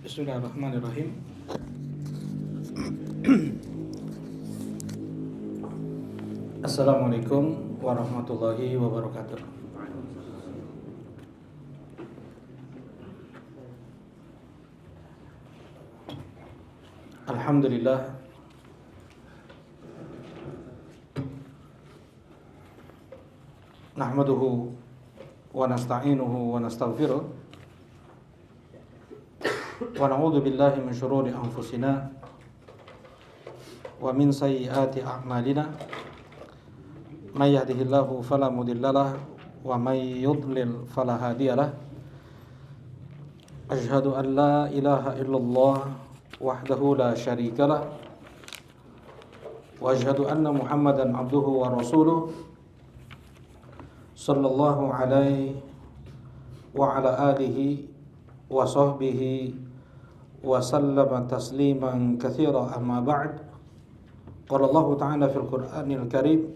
Bismillahirrahmanirrahim. Assalamualaikum warahmatullahi wabarakatuh. Alhamdulillah, nahmaduhu wa nasta'inuhu wa nastaghfiruh wa na'udzu billahi min syururi anfusina wa min sayyiati a'malina. May yahdihillahu fala mudhillalah wa may yudlil fala hadiyalah. Asyhadu an la ilaha illallah wahdahu la syarikalah wa asyhadu anna Muhammadan abduhu wa rasuluh sallallahu alaihi wa ala alihi wa sahbihi wa sallama tasliman katsira, amma ba'd. Qala Allah ta'ala fil Qur'anil Karim,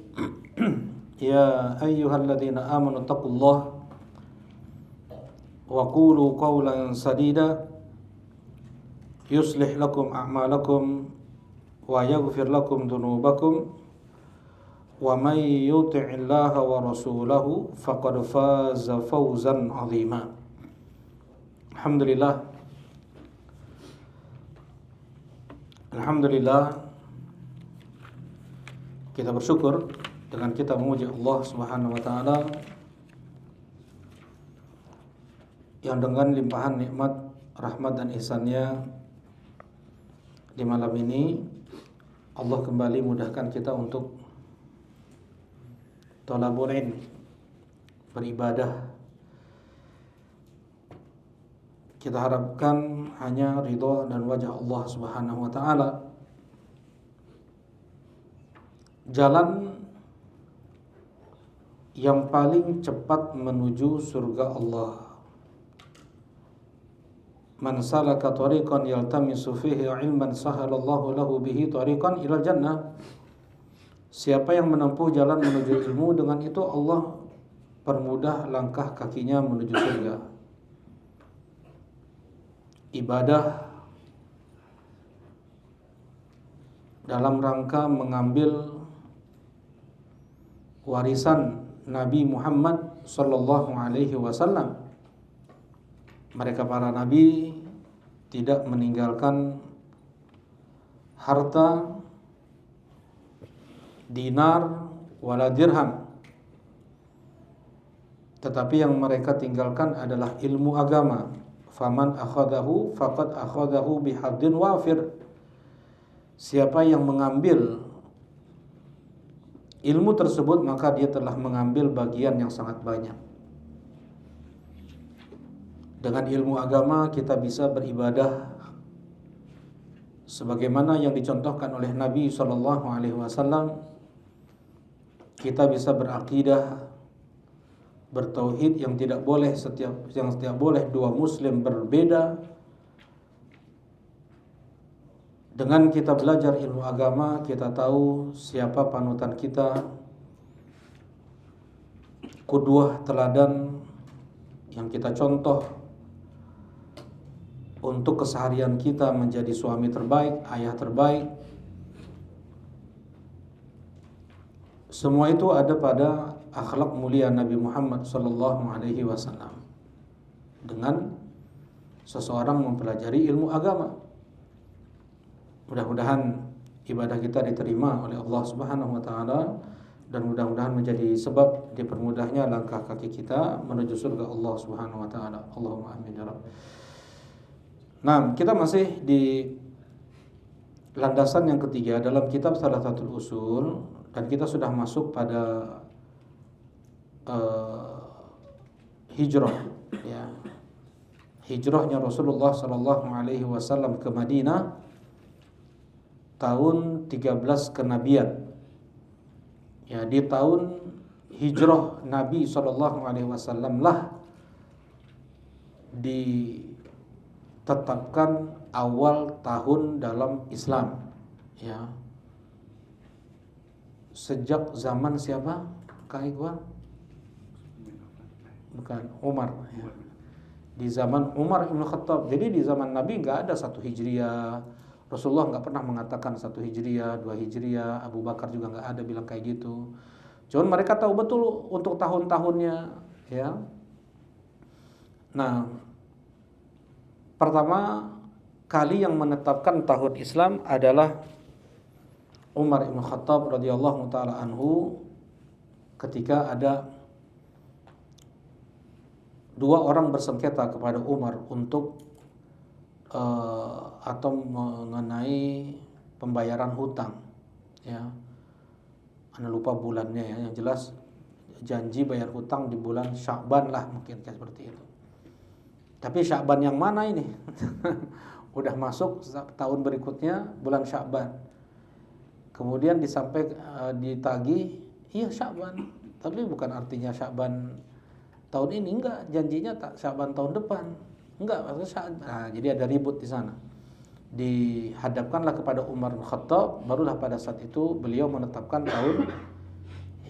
ya ayyuhalladzina amanu taqullaha wa qulu qawlan sadida yuslih lakum a'malakum wa yaghfir lakum dhunubakum wa may yuti'illaha wa rasulahu faqad faza fawzan 'azima. Alhamdulillah, kita bersyukur dengan kita memuji Allah Subhanahu wa taala yang dengan limpahan nikmat, rahmat dan ihsan-Nya di malam ini Allah kembali mudahkan kita untuk thalabul ilm, beribadah. Kita harapkan hanya ridha dan wajah Allah Subhanahu wa taala. Jalan yang paling cepat menuju surga Allah. Man salaka tariqan yaltamisu fihi ilman sahalallahu lahu bihi tariqan ilal jannah. Siapa yang menempuh jalan menuju ilmu, dengan itu Allah permudah langkah kakinya menuju surga. Ibadah dalam rangka mengambil warisan Nabi Muhammad sallallahu alaihi wasallam. Mereka para nabi tidak meninggalkan harta, dinar, wala dirham, tetapi yang mereka tinggalkan adalah ilmu agama. Faman akhadahu faqad akhadahu bihaddin wafir. Siapa yang mengambil ilmu tersebut, maka dia telah mengambil bagian yang sangat banyak. Dengan ilmu agama kita bisa beribadah sebagaimana yang dicontohkan oleh Nabi SAW. Kita bisa berakidah, bertauhid, yang tidak boleh boleh dua muslim berbeda. Dengan kita belajar ilmu agama, kita tahu siapa panutan kita, qudwah, teladan yang kita contoh untuk keseharian kita menjadi suami terbaik, ayah terbaik. Semua itu ada pada akhlak mulia Nabi Muhammad sallallahu alaihi wasallam. Dengan seseorang mempelajari ilmu agama, mudah-mudahan ibadah kita diterima oleh Allah Subhanahu wa taala, dan mudah-mudahan menjadi sebab dipermudahnya langkah kaki kita menuju surga Allah Subhanahu wa taala. Allahumma amin ya rabb. Nah, kita masih di landasan yang ketiga dalam kitab Thalathatul Usul, dan kita sudah masuk pada hijrah, ya. Hijrahnya Rasulullah sallallahu alaihi wasallam ke Madinah tahun 13 kenabian. Ya, di tahun hijrah Nabi sallallahu alaihi wasallam lah ditetapkan awal tahun dalam Islam, ya. Sejak zaman siapa? Kak Iqbal? Bukan, Umar, ya. di zaman Umar Ibn Khattab. Jadi di zaman Nabi nggak ada 1 Hijriah. Rasulullah nggak pernah mengatakan 1 Hijriah, 2 Hijriah. Abu Bakar juga nggak ada bilang kayak gitu. Cuman mereka tahu betul untuk tahun-tahunnya, ya. Nah, pertama kali yang menetapkan tahun Islam adalah Umar Ibn Khattab radhiyallahu taala anhu, ketika ada 2 orang bersengketa kepada Umar untuk atau mengenai pembayaran hutang, ya. Anda lupa bulannya, ya. Yang jelas janji bayar hutang di bulan Sya'ban lah, mungkin kayak seperti itu. Tapi Sya'ban yang mana ini? Udah masuk tahun berikutnya bulan Sya'ban. Kemudian ditagih, iya Sya'ban, tapi bukan artinya Sya'ban tahun ini, enggak, janjinya tak Sya'ban tahun depan. Enggak, maksudnya Sya'ban. Nah, jadi ada ribut di sana. Dihadapkanlah kepada Umar bin Khattab, barulah pada saat itu beliau menetapkan tahun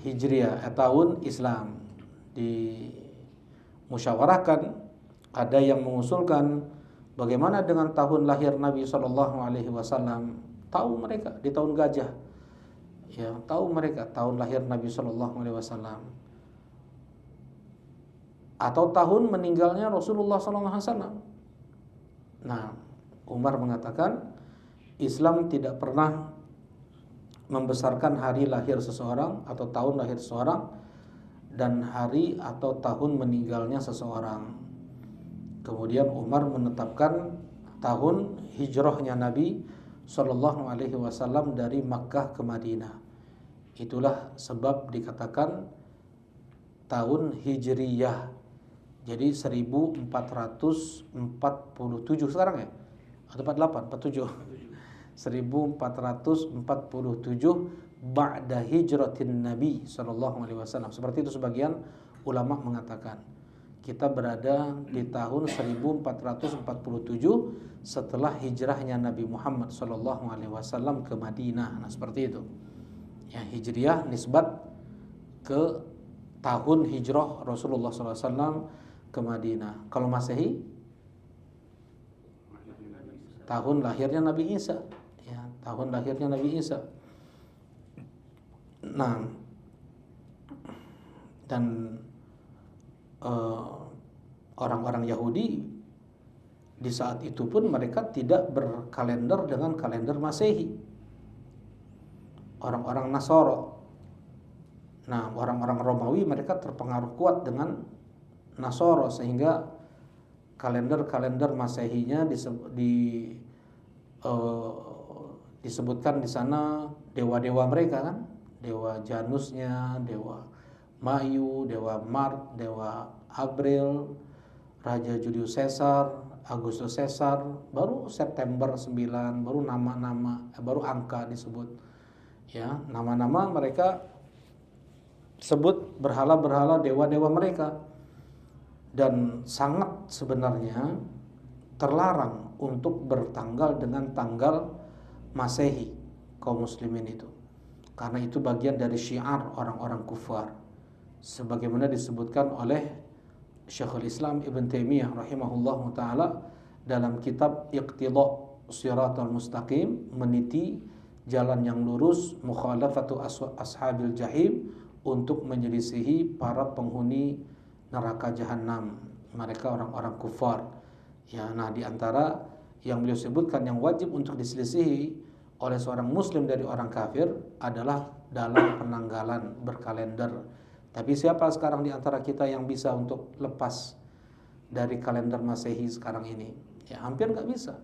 Hijriah, tahun Islam. Dimusyawarahkan, ada yang mengusulkan bagaimana dengan tahun lahir Nabi sallallahu alaihi wasallam. Tahu mereka di tahun gajah. Ya, tahu mereka tahun lahir Nabi sallallahu alaihi wasallam. Atau tahun meninggalnya Rasulullah sallallahu alaihi wasallam. Nah, Umar mengatakan Islam tidak pernah membesarkan hari lahir seseorang atau tahun lahir seseorang dan hari atau tahun meninggalnya seseorang. Kemudian Umar menetapkan tahun hijrahnya Nabi sallallahu alaihi wasallam dari Makkah ke Madinah. Itulah sebab dikatakan tahun Hijriyah. Jadi 1447 sekarang, ya? Atau 48, 47. 1447 ba'da hijratin Nabi sallallahu alaihi wasallam. Seperti itu sebagian ulama mengatakan. Kita berada di tahun 1447 setelah hijrahnya Nabi Muhammad sallallahu alaihi wasallam ke Madinah. Nah, seperti itu. Ya, Hijriyah nisbat ke tahun hijrah Rasulullah sallallahu alaihi wasallam ke Madinah. Kalau Masehi tahun lahirnya Nabi Isa, ya, tahun lahirnya Nabi Isa. Nah, dan orang-orang Yahudi di saat itu pun mereka tidak berkalender dengan kalender Masehi. Orang-orang Nasoro. Nah, orang-orang Romawi mereka terpengaruh kuat dengan Nasoro, sehingga kalender-kalender Masehinya disebutkan di sana dewa-dewa mereka, kan, dewa Janusnya, dewa Mayu, dewa Mart, dewa April, Raja Julius Caesar, Agustus Caesar. Baru September 9 baru nama-nama, baru angka disebut, ya, nama-nama mereka sebut berhala-berhala dewa-dewa mereka. Dan sangat sebenarnya terlarang untuk bertanggal dengan tanggal Masehi kaum muslimin itu, karena itu bagian dari syiar orang-orang kufar, sebagaimana disebutkan oleh Syekhul Islam Ibn Taimiyah rahimahullahu taala dalam kitab Iqtida Shiratal Mustaqim, meniti jalan yang lurus, mukhalafatu ashabil jahim, untuk menyelisihi para penghuni neraka jahanam, mereka orang-orang kufar. Ya, nah, di antara yang beliau sebutkan yang wajib untuk diselisihi oleh seorang muslim dari orang kafir adalah dalam penanggalan berkalender. Tapi siapa sekarang di antara kita yang bisa untuk lepas dari kalender Masehi sekarang ini? Ya, hampir nggak bisa.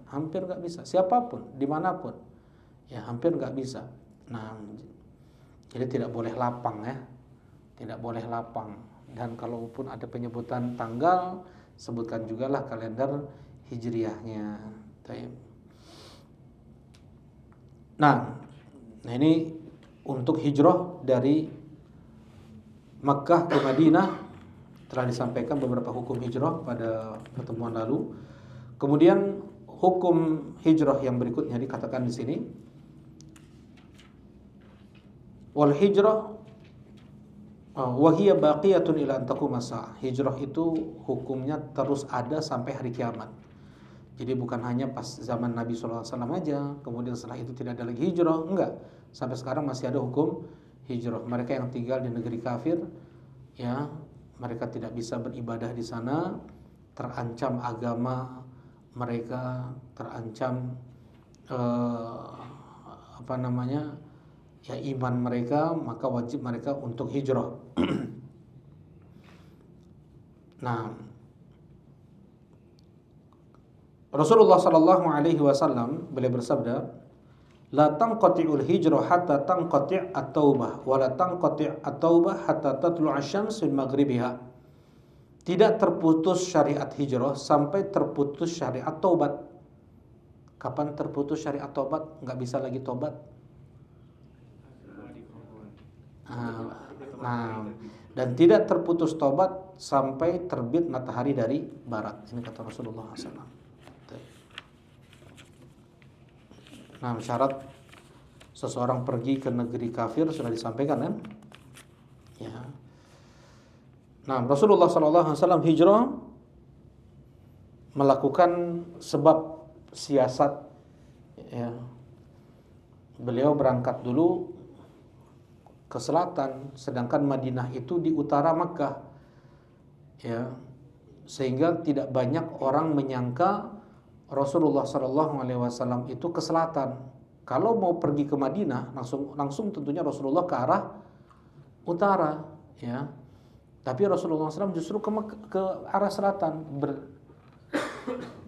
Siapapun, dimanapun, ya, hampir nggak bisa. Nah, jadi tidak boleh lapang, ya, tidak boleh lapang. Dan kalaupun ada penyebutan tanggal, sebutkan jugalah kalender hijriyahnya. Nah, ini untuk hijrah dari Makkah ke Madinah telah disampaikan beberapa hukum hijrah pada pertemuan lalu. Kemudian hukum hijrah yang berikutnya dikatakan di sini, wal hijrah wa hiya baqiyatun ila an taquma as-saah. Hijrah itu hukumnya terus ada sampai hari kiamat. Jadi bukan hanya pas zaman Nabi sallallahu alaihi wasallam aja, kemudian setelah itu tidak ada lagi hijrah, enggak. Sampai sekarang masih ada hukum hijrah. Mereka yang tinggal di negeri kafir, ya, mereka tidak bisa beribadah di sana, terancam agama mereka, terancam ya iman mereka, maka wajib mereka untuk hijrah. Nah, Rasulullah sallallahu alaihi wasallam beliau bersabda, la tanqati'ul hijrah hatta tanqati' at-taubah wa la tanqati' at-taubah hatta tatlu'a asy-syams min maghribiha. Tidak terputus syariat hijrah sampai terputus syariat taubat. Kapan terputus syariat taubat? Enggak bisa lagi taubat. Nah, dan tidak terputus taubat sampai terbit matahari dari barat. Ini kata Rasulullah SAW. Nah, syarat seseorang pergi ke negeri kafir sudah disampaikan kan? Ya. Nah, Rasulullah SAW hijrah melakukan sebab siasat. Ya. Beliau berangkat dulu ke selatan, sedangkan Madinah itu di utara Makkah. Ya. Sehingga tidak banyak orang menyangka Rasulullah SAW itu ke selatan. Kalau mau pergi ke Madinah, langsung tentunya Rasulullah ke arah utara, ya. Tapi Rasulullah SAW justru ke arah selatan,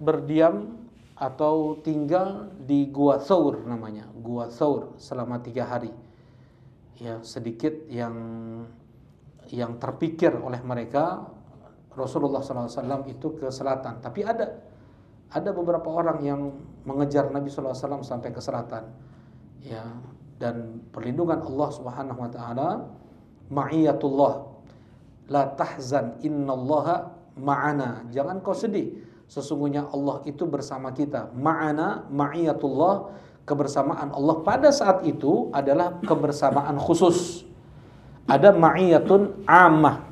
berdiam atau tinggal di Gua Thawr namanya, Gua Thawr selama 3 hari. Ya, sedikit yang terpikir oleh mereka Rasulullah SAW itu ke selatan. Tapi ada beberapa orang yang mengejar Nabi SAW sampai ke selatan, ya. Dan perlindungan Allah Subhanahu Wa Taala, ma'iyatullah, la tahzan innallaha ma'ana. Jangan kau sedih, sesungguhnya Allah itu bersama kita. Ma'ana, ma'iyatullah, kebersamaan Allah pada saat itu adalah kebersamaan khusus. Ada ma'iyatun ammah,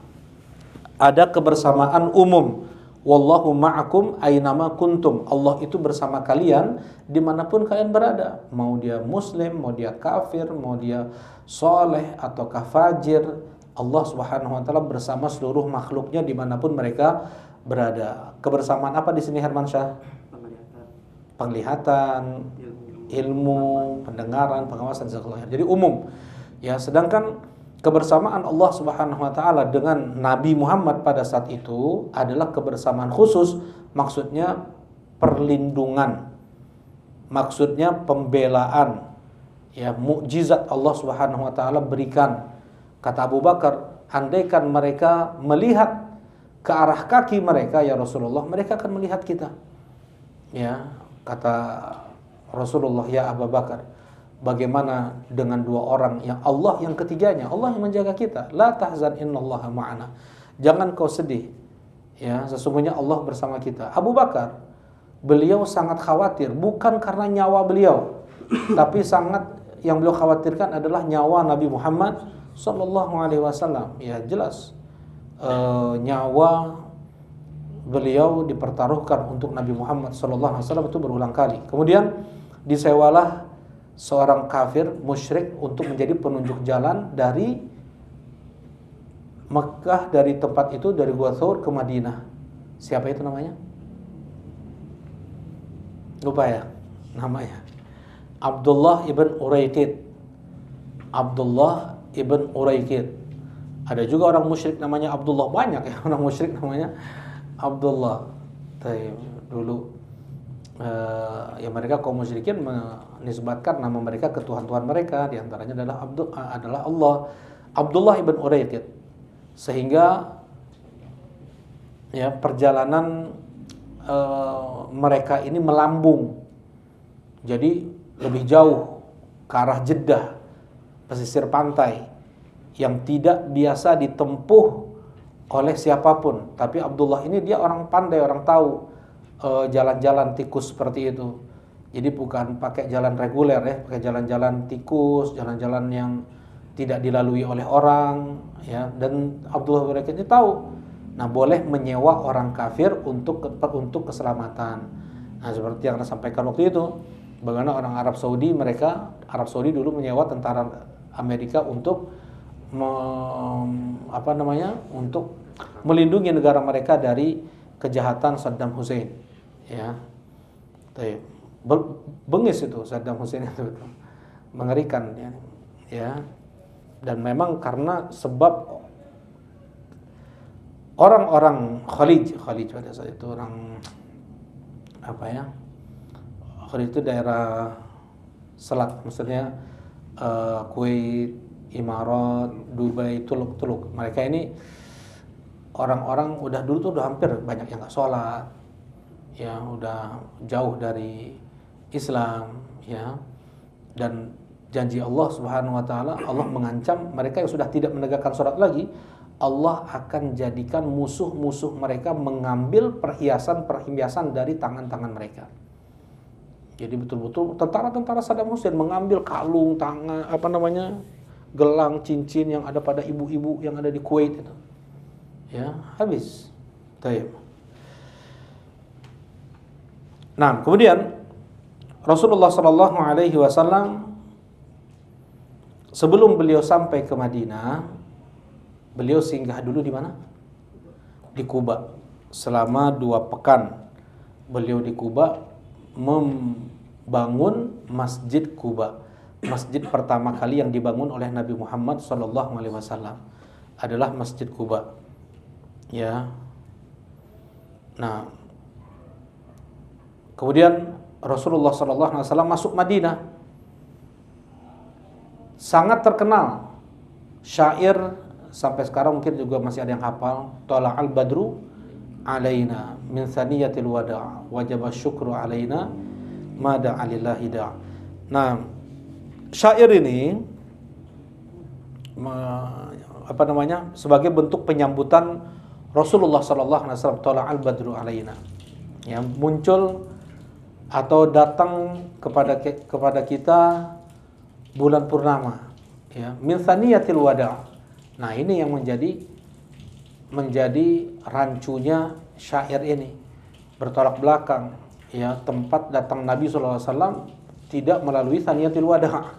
ada kebersamaan umum. Wallahu ma'akum aynama kuntum. Allah itu bersama kalian dimanapun kalian berada. Mau dia muslim, mau dia kafir, mau dia soleh ataukah fajir, Allah Subhanahu wa taala bersama seluruh makhluknya dimanapun mereka berada. Kebersamaan apa di sini Hermansyah? Penglihatan, ilmu, pendengaran, pengawasan, jazakallahu khair. Jadi umum. Ya, sedangkan kebersamaan Allah Subhanahu wa taala dengan Nabi Muhammad pada saat itu adalah kebersamaan khusus, maksudnya perlindungan, maksudnya pembelaan, ya, mukjizat Allah Subhanahu wa taala berikan. Kata Abu Bakar, andaikan mereka melihat ke arah kaki mereka ya Rasulullah, mereka akan melihat kita. Ya, kata Rasulullah, ya Abu Bakar, bagaimana dengan 2 orang yang Allah yang ketiganya, Allah yang menjaga kita. La tahzan innallaha ma'ana. Jangan kau sedih, ya, sesungguhnya Allah bersama kita. Abu Bakar, beliau sangat khawatir, bukan karena nyawa beliau, tapi yang beliau khawatirkan adalah nyawa Nabi Muhammad sallallahu alaihi wasallam. Ya, jelas nyawa beliau dipertaruhkan untuk Nabi Muhammad sallallahu alaihi wasallam itu berulang kali. Kemudian disewalah seorang kafir musyrik untuk menjadi penunjuk jalan dari Mekah, dari tempat itu, dari Gua Thawr ke Madinah. Siapa itu namanya? Lupa ya namanya. Abdullah ibn Uraikid. Abdullah ibn Uraikid. Ada juga orang musyrik namanya Abdullah, banyak ya orang musyrik namanya Abdullah. Dulu ya mereka kaum musyrikin menisbatkan nama mereka ke tuhan-tuhan mereka, di antaranya adalah Allah. Abdullah ibn Uraikid. Sehingga ya perjalanan mereka ini melambung, jadi lebih jauh ke arah Jeddah, pesisir pantai yang tidak biasa ditempuh oleh siapapun. Tapi Abdullah ini dia orang pandai, orang tahu jalan-jalan tikus seperti itu. Jadi bukan pakai jalan reguler ya, pakai jalan-jalan tikus, jalan-jalan yang tidak dilalui oleh orang, ya. Dan Abdullah bin Raqiq ini tahu, nah boleh menyewa orang kafir untuk keselamatan. Nah seperti yang Anda sampaikan waktu itu, bagaimana orang Arab Saudi dulu menyewa tentara Amerika untuk untuk melindungi negara mereka dari kejahatan Saddam Hussein, ya. Bengis itu Saddam Hussein itu mengerikan, ya. Dan memang karena sebab orang-orang Khalij pada saat itu, orang Khalij itu daerah selat, maksudnya Kuwait, Imarat, Dubai, Teluk. Mereka ini orang-orang udah dulu tuh udah hampir banyak yang nggak sholat, ya, udah jauh dari Islam, ya. Dan janji Allah Subhanahu wa taala, Allah mengancam mereka yang sudah tidak menegakkan sholat lagi, Allah akan jadikan musuh-musuh mereka mengambil perhiasan dari tangan-tangan mereka. Jadi betul-betul tentara-tentara Saddam Hussein mengambil kalung, gelang, cincin yang ada pada ibu-ibu yang ada di Kuwait itu. Ya, habis. Taib. Nah, kemudian Rasulullah sallallahu alaihi wasallam sebelum beliau sampai ke Madinah, beliau singgah dulu di mana? Di Kuba. Selama 2 pekan beliau di Kuba membangun Masjid Kuba. Masjid pertama kali yang dibangun oleh Nabi Muhammad sallallahu alaihi wasallam adalah Masjid Kuba. Ya. Nah, kemudian Rasulullah sallallahu alaihi wasallam masuk Madinah. Sangat terkenal syair, sampai sekarang mungkin juga masih ada yang hafal, Tala'al badru alaina min thaniyatil wada' wajaba syukru alaina mada alillahi da'. Nah, syair ini sebagai bentuk penyambutan Rasulullah sallallahu alaihi wasallam, Tala'al badru alaina. Ya, muncul atau datang kepada kita bulan purnama, ya, min thaniyatil wada'. Nah, ini yang menjadi rancunya syair ini, bertolak belakang, ya, tempat datang Nabi sallallahu alaihi wasallam tidak melalui thaniyatil wada'.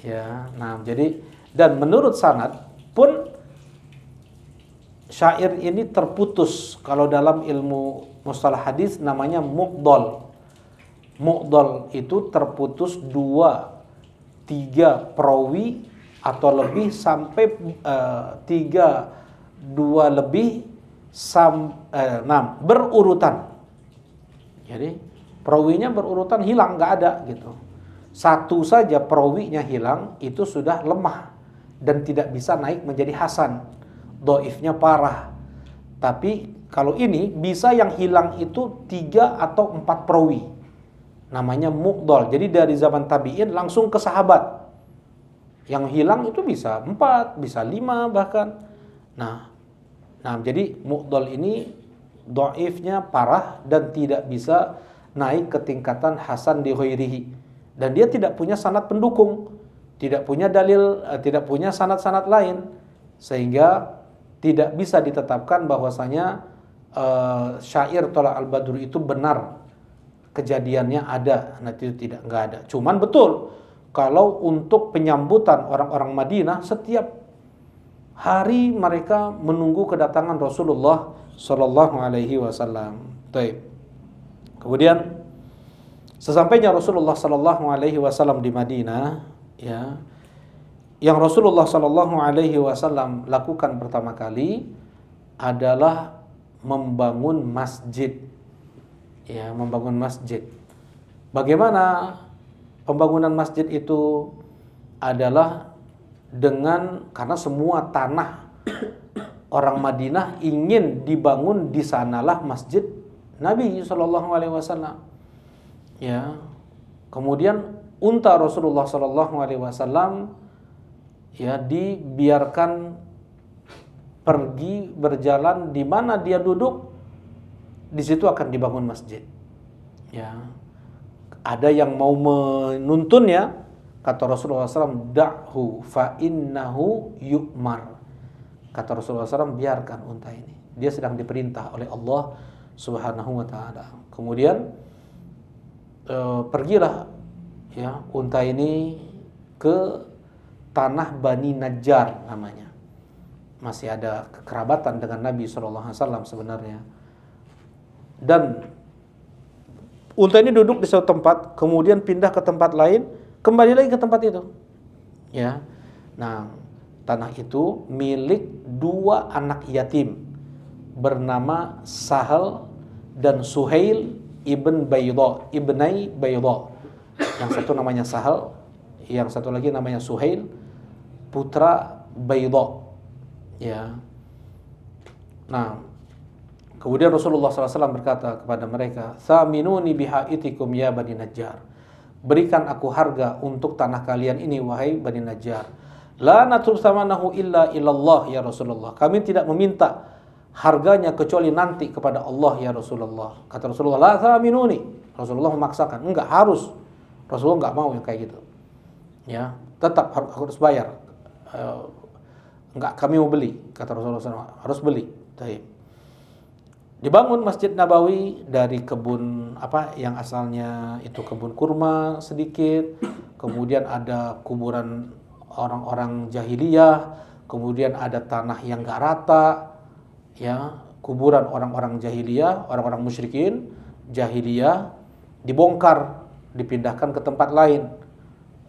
Ya, nah, jadi dan menurut sanad pun syair ini terputus. Kalau dalam ilmu mustalah hadis namanya mu'dal. Mu'dal itu terputus 2-3 perawi atau lebih sampai 2 lebih berurutan. Jadi perawinya berurutan hilang, nggak ada gitu. Satu saja perawinya hilang itu sudah lemah dan tidak bisa naik menjadi hasan. Dhaifnya parah. Tapi kalau ini bisa yang hilang itu 3 atau 4 perawi. Namanya mu'dal. Jadi dari zaman tabi'in langsung ke sahabat. Yang hilang itu bisa 4, bisa 5 bahkan. Nah, jadi mu'dal ini dhaifnya parah dan tidak bisa naik ke tingkatan hasan di ghairihi. Dan dia tidak punya sanad pendukung, tidak punya dalil, tidak punya sanad-sanad lain, sehingga tidak bisa ditetapkan bahwasanya syair Tala'al badru itu benar kejadiannya ada. Nah, itu enggak ada. Cuman betul kalau untuk penyambutan orang-orang Madinah, setiap hari mereka menunggu kedatangan Rasulullah sallallahu alaihi wasallam. Baik. Kemudian sesampainya Rasulullah sallallahu alaihi wasallam di Madinah, ya, yang Rasulullah sallallahu alaihi wasallam lakukan pertama kali adalah membangun masjid. Ya, membangun masjid. Bagaimana pembangunan masjid itu adalah karena semua tanah orang Madinah ingin dibangun di sanalah masjid Nabi sallallahu alaihi wasallam. Ya. Kemudian unta Rasulullah sallallahu alaihi wasallam, ya, dibiarkan pergi berjalan di mana dia duduk, di situ akan dibangun masjid. Ya. Ada yang mau menuntunnya, Kata Rasulullah SAW, da'hu fa innahu yu'mar. Kata Rasulullah SAW, biarkan unta ini. Dia sedang diperintah oleh Allah Subhanahu wa taala. Kemudian pergilah ya unta ini ke tanah Bani Najjar namanya. Masih ada kekerabatan dengan Nabi SAW sebenarnya. Dan unta ini duduk di suatu tempat, kemudian pindah ke tempat lain, kembali lagi ke tempat itu. Ya. Nah, tanah itu milik dua anak yatim bernama Sahal dan Suhail ibnai Bayda. Yang satu namanya Sahal, yang satu lagi namanya Suhail, putra Bayda. Ya. Nah, kemudian Rasulullah SAW berkata kepada mereka, "Thaminuni bihaitikum ya Bani Najjar." Berikan aku harga untuk tanah kalian ini wahai Bani Najjar. La natrub thamanahu illa ilallah ya Rasulullah. Kami tidak meminta harganya kecuali nanti kepada Allah ya Rasulullah. Kata Rasulullah, "La thaminuni." Rasulullah memaksakan, enggak harus. Rasulullah enggak mau yang kayak gitu. Ya, tetap harus bayar. Enggak, kami mau beli, kata Rasulullah SAW, harus beli. Baik. Dibangun Masjid Nabawi dari kebun yang asalnya itu kebun kurma sedikit, kemudian ada kuburan orang-orang jahiliyah, kemudian ada tanah yang enggak rata, ya, kuburan orang-orang jahiliyah, orang-orang musyrikin jahiliyah dibongkar, dipindahkan ke tempat lain,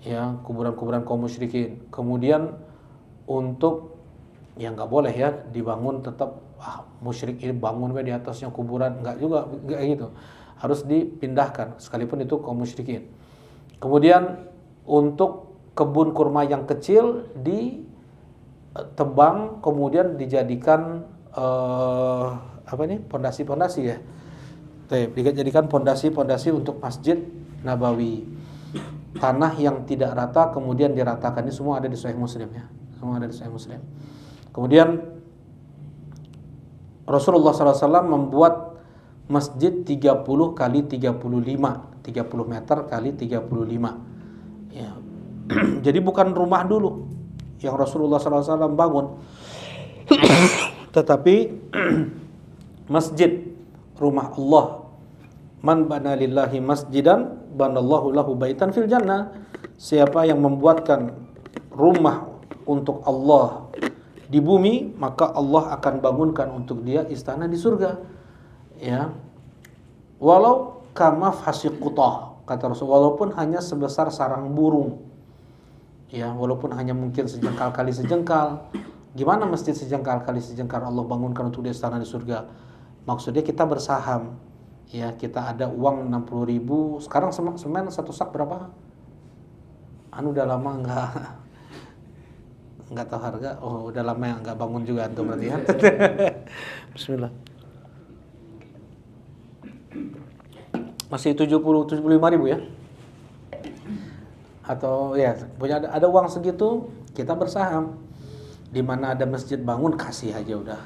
ya, kuburan-kuburan kaum musyrikin. Kemudian untuk yang nggak boleh ya dibangun tetap musyrik ini bangun di atasnya kuburan, nggak juga, nggak gitu, harus dipindahkan sekalipun itu kaum musyrikin. Kemudian untuk kebun kurma yang kecil ditebang, kemudian dijadikan pondasi-pondasi ya, dijadikan pondasi-pondasi untuk Masjid Nabawi. Tanah yang tidak rata kemudian diratakan. Ini semua ada di Sahih Muslim ya, semua ada di Sahih Muslim. Kemudian Rasulullah SAW membuat masjid 30 kali 35, 30 meter kali 35. Ya. Jadi bukan rumah dulu yang Rasulullah SAW bangun, tetapi masjid, rumah Allah. Man bana lillahi masjidan banallahu lahu baitan fil jannah. Siapa yang membuatkan rumah untuk Allah di bumi, maka Allah akan bangunkan untuk dia istana di surga. Ya. Walau kama fasiqutah, kata Rasul, walaupun hanya sebesar sarang burung. Ya, walaupun hanya mungkin sejengkal kali sejengkal. Gimana masjid sejengkal kali sejengkal Allah bangunkan untuk dia istana di surga? Maksudnya kita bersaham. Ya, kita ada uang 60.000. Sekarang semen satu sak berapa? Udah lama enggak tahu harga. Oh, udah lama yang enggak bangun juga antum berarti ya. Bismillah. Masih 75.000 ya? Atau ya, punya ada uang segitu, kita bersaham. Di mana ada masjid bangun, kasih aja udah.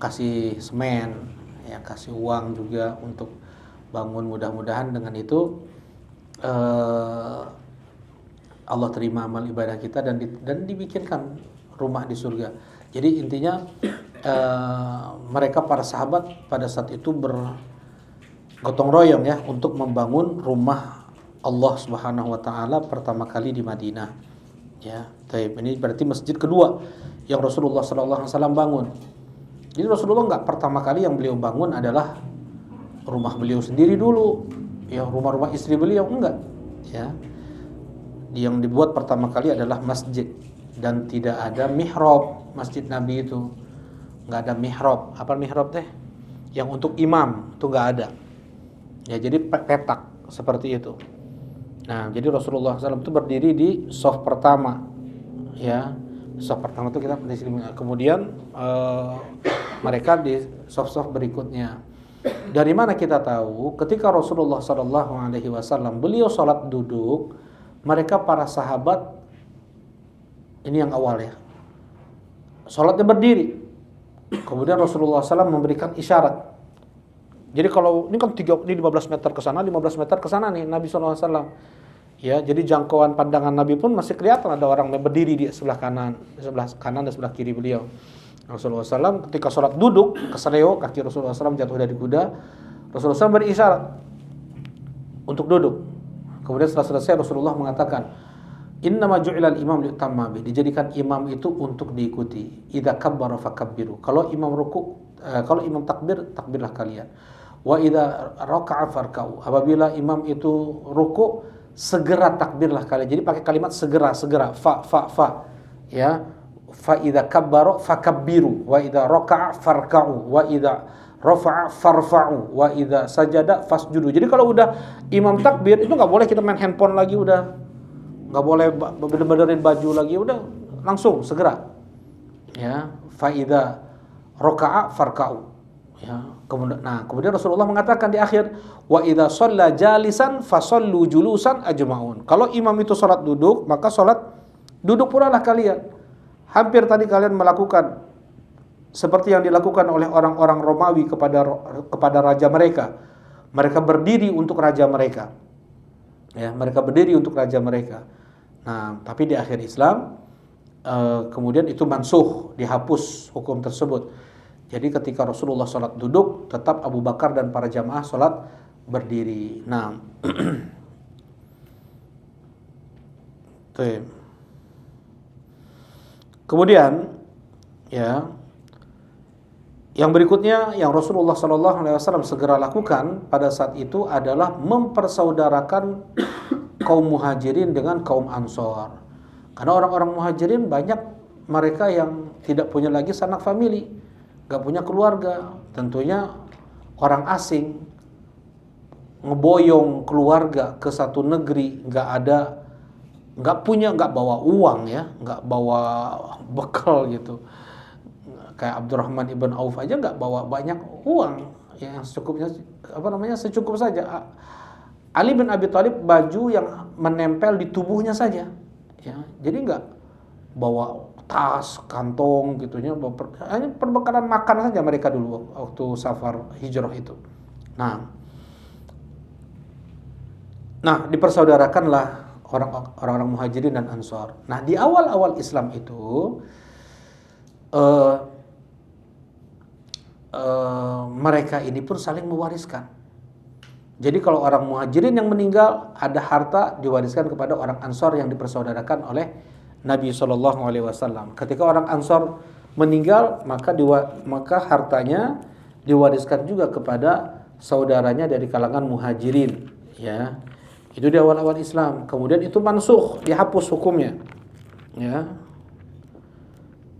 Kasih semen, ya, kasih uang juga untuk bangun. Mudah-mudahan dengan itu Allah terima amal ibadah kita dan dibikinkan rumah di surga. Jadi intinya mereka para sahabat pada saat itu bergotong royong ya untuk membangun rumah Allah Subhanahu wa taala pertama kali di Madinah. Ya, ini berarti masjid kedua yang Rasulullah sallallahu alaihi wasallam bangun. Jadi Rasulullah enggak pertama kali yang beliau bangun adalah rumah beliau sendiri dulu, ya, rumah-rumah istri beliau enggak, ya. Yang dibuat pertama kali adalah masjid dan tidak ada mihrab. Masjid Nabi itu enggak ada mihrab. Apa mihrab teh? Yang untuk imam itu enggak ada. Ya, jadi petak seperti itu. Nah, jadi Rasulullah SAW itu berdiri di shaf pertama, ya. Shaf pertama itu kita di sini. Kemudian mereka di shaf-shaf berikutnya. Dari mana kita tahu? Ketika Rasulullah SAW beliau sholat duduk, mereka para sahabat ini yang awal ya, sholatnya berdiri. Kemudian Rasulullah SAW memberikan isyarat. Jadi kalau ini kan 15 meter ke sana, 15 meter ke sana nih Nabi SAW. Ya, jadi jangkauan pandangan Nabi pun masih kelihatan ada orang yang berdiri di sebelah kanan dan sebelah kiri beliau. Rasulullah SAW ketika sholat duduk, keseleo kaki Rasulullah SAW jatuh dari kuda. Rasulullah SAW berisyarat untuk duduk. Kemudian setelah selesai Rasulullah mengatakan, innama ju'ilal imam liutamma bih. Dijadikan imam itu untuk diikuti. Idza kabbara fakabbiru. Kalau imam takbir, takbirlah kalian. Wa idza raka'a farka'u. Apabila imam itu ruku, segera takbirlah kalian. Jadi pakai kalimat segera. Fa. Ya. Fa idza kabbara fakabbiru. Wa idza raka'a farka'u. Wa idza rafa'a farfa'u. Wa idza sajada fasjudu. Jadi kalau udah imam takbir, itu enggak boleh kita main handphone lagi udah. Enggak boleh bener-benerin baju lagi, udah langsung segera. Ya, fa idza raka'a farka'u. Ya, kemudian Rasulullah mengatakan di akhir, wa idza shalla jalisan fasallu julusan ajma'un. Kalau imam itu salat duduk, maka salat duduk pula lah kalian. Hampir tadi kalian melakukan seperti yang dilakukan oleh orang-orang Romawi kepada raja mereka. Mereka berdiri untuk raja mereka. Ya, mereka berdiri untuk raja mereka. Nah, tapi di akhir Islam kemudian itu mansuh, dihapus hukum tersebut. Jadi ketika Rasulullah sholat duduk, tetap Abu Bakar dan para jamaah sholat berdiri. Nah, kemudian ya, yang berikutnya yang Rasulullah SAW segera lakukan pada saat itu adalah mempersaudarakan kaum muhajirin dengan kaum ansor. Karena orang-orang muhajirin banyak mereka yang tidak punya lagi sanak famili, gak punya keluarga. Tentunya orang asing ngeboyong keluarga ke satu negeri, gak bawa uang ya, gak bawa bekal gitu. Kayak Abdurrahman ibn Auf aja gak bawa banyak uang, yang secukup saja. Ali bin Abi Thalib baju yang menempel di tubuhnya saja, ya. Jadi nggak bawa tas, kantong gitunya, hanya perbekalan makan saja mereka dulu waktu safar hijrah itu. Nah, dipersaudarakanlah orang-orang muhajirin dan ansor. Nah, di awal-awal Islam itu mereka ini pun saling mewariskan. Jadi kalau orang muhajirin yang meninggal, ada harta diwariskan kepada orang ansor yang dipersaudarakan oleh Nabi SAW. Ketika orang ansor meninggal, maka hartanya diwariskan juga kepada saudaranya dari kalangan muhajirin. Ya, itu di awal-awal Islam. Kemudian itu mansukh, dihapus hukumnya. Ya,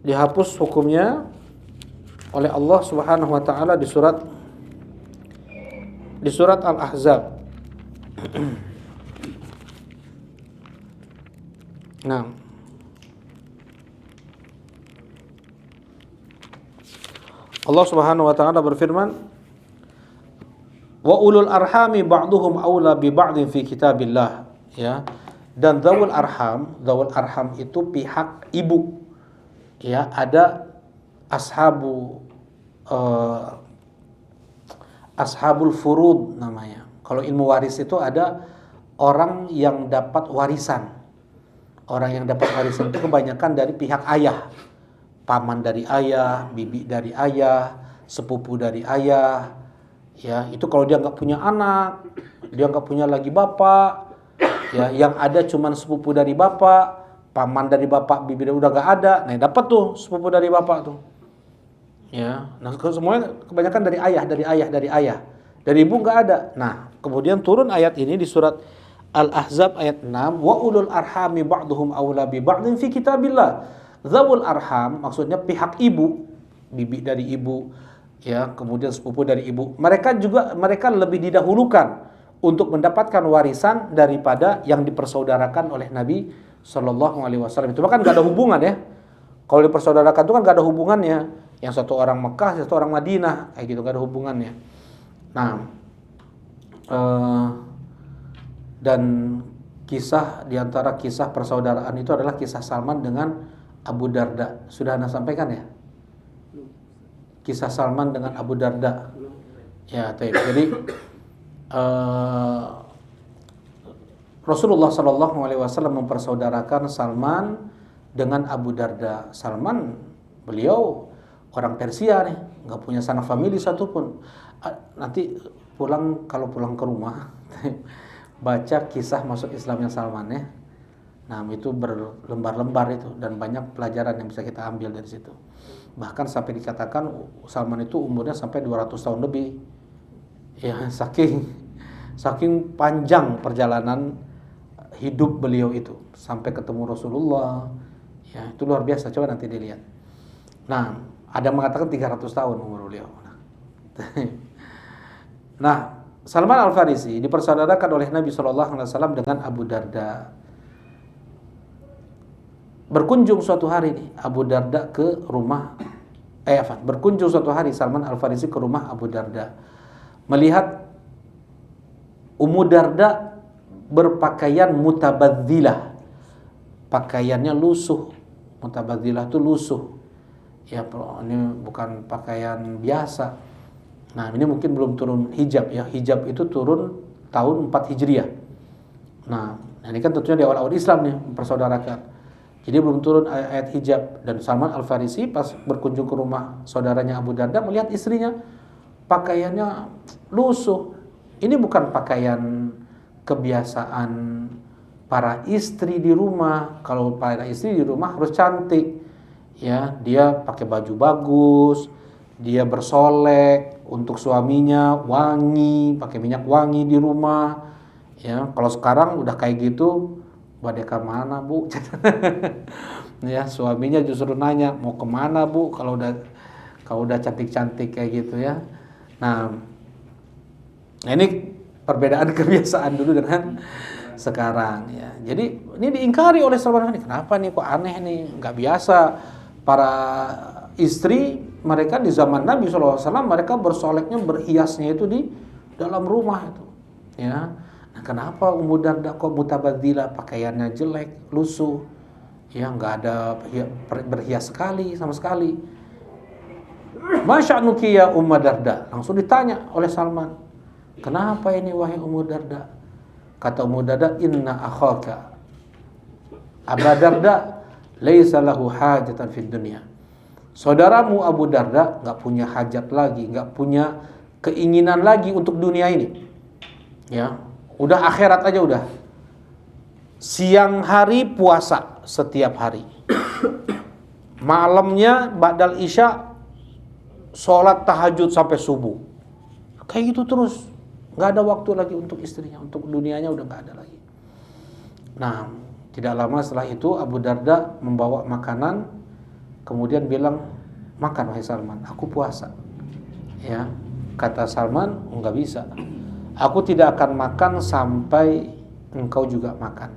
dihapus hukumnya oleh Allah Subhanahu Wa Taala di surat Al-Ahzab. Nah, Allah Subhanahu wa taala berfirman, wa ulul arhami ba'duhum aula bi ba'din fi kitabillah, ya. Dan dzawul arham itu pihak ibu. Ya, ada ashabul furud namanya. Kalau ilmu waris itu ada orang yang dapat warisan. Orang yang dapat warisan itu kebanyakan dari pihak ayah. Paman dari ayah, bibi dari ayah, sepupu dari ayah. Ya, itu kalau dia nggak punya anak, dia nggak punya lagi bapak, ya, yang ada cuman sepupu dari bapak, paman dari bapak, bibi udah nggak ada. Nah, dapat tuh sepupu dari bapak tuh. Ya, nah semuanya kebanyakan dari ayah. Dari ibu nggak ada. Nah, kemudian turun ayat ini di surat Al-Ahzab ayat 6, wa ulul arhami ba'duhum aula bi ba'din fi kitabillah. Zawul arham maksudnya pihak ibu, bibi dari ibu, ya, kemudian sepupu dari ibu. Mereka lebih didahulukan untuk mendapatkan warisan daripada yang dipersaudarakan oleh Nabi Shallallahu alaihi wasallam. Itu kan enggak ada hubungan ya. Kalau dipersaudarakan itu kan enggak ada hubungannya. Yang satu orang Mekah, satu orang Madinah, kayak gitu, enggak ada hubungannya. Nah, dan kisah diantara kisah persaudaraan itu adalah kisah Salman dengan Abu Darda. Sudah Anda sampaikan ya? Kisah Salman dengan Abu Darda. Ya, jadi Rasulullah Shallallahu Alaihi Wasallam mempersaudarakan Salman dengan Abu Darda. Salman, beliau orang Persia nih, nggak punya sanak famili satupun. Nanti kalau pulang ke rumah baca kisah masuk Islamnya Salman ya. Nah itu berlembar-lembar itu, dan banyak pelajaran yang bisa kita ambil dari situ. Bahkan sampai dikatakan Salman itu umurnya sampai 200 tahun lebih. Ya, saking panjang perjalanan hidup beliau itu sampai ketemu Rasulullah. Ya, itu luar biasa, coba nanti dilihat. Nah, ada yang mengatakan 300 tahun umur beliau. Nah, Salman Al-Farisi dipersaudarakan oleh Nabi SAW dengan Abu Darda. Berkunjung suatu hari nih Abu Darda ke rumah berkunjung suatu hari Salman Al-Farisi ke rumah Abu Darda, melihat Ummu Darda berpakaian mutabadzilah, pakaiannya lusuh. Mutabadzilah itu lusuh ya, ini bukan pakaian biasa. Nah ini mungkin belum turun hijab ya, hijab itu turun tahun 4 Hijriah. Nah ini kan tentunya di awal-awal Islam nih mempersaudarakan. Jadi belum turun ayat hijab. Dan Salman Al-Farisi pas berkunjung ke rumah saudaranya Abu Darda melihat istrinya pakaiannya lusuh. Ini bukan pakaian kebiasaan para istri di rumah. Kalau para istri di rumah harus cantik. Ya, dia pakai baju bagus, dia bersolek untuk suaminya, wangi, pakai minyak wangi di rumah. Ya, kalau sekarang udah kayak gitu, badeka mana bu? Ya, suaminya justru nanya mau kemana bu kalau udah cantik-cantik kayak gitu ya. Nah ini perbedaan kebiasaan dulu dengan sekarang ya. Jadi ini diingkari oleh Salman. Kenapa nih kok aneh nih, nggak biasa. Para istri mereka di zaman Nabi SAW mereka bersoleknya, berhiasnya itu di dalam rumah itu ya. Kenapa Ummu Darda kok mutabadzilah, pakaiannya jelek, lusuh, ya nggak ada berhias sekali sama sekali. Masya'nuki ya Ummu Darda, langsung ditanya oleh Salman, kenapa ini wahai Ummu Darda? Kata Ummu Darda, inna akhaka Aba Darda laisa lahu hajatan fid dunya. Saudaramu Abu Darda nggak punya hajat lagi, nggak punya keinginan lagi untuk dunia ini, ya. Udah akhirat aja udah. Siang hari puasa setiap hari. Malamnya ba'dal isya sholat tahajud sampai subuh. Kayak gitu terus. Gak ada waktu lagi untuk istrinya, untuk dunianya udah gak ada lagi. Nah, tidak lama setelah itu Abu Darda membawa makanan, kemudian bilang, makan wahai Salman, aku puasa. Ya, kata Salman, nggak bisa. Aku tidak akan makan sampai engkau juga makan.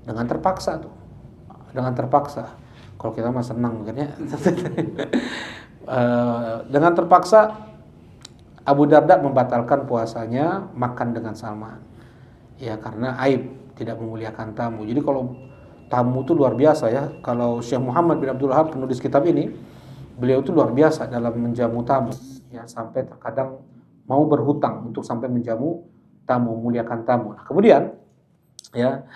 Dengan terpaksa tuh. Dengan terpaksa. Kalau kita mah senang mungkin ya. Dengan terpaksa Abu Darda membatalkan puasanya, makan dengan Salman. Ya karena aib, tidak memuliakan tamu. Jadi kalau tamu itu luar biasa ya. Kalau Syekh Muhammad bin Abdul Wahab penulis kitab ini, beliau itu luar biasa dalam menjamu tamu. Ya sampai terkadang mau berhutang untuk sampai menjamu tamu, memuliakan tamu. Nah, kemudian ya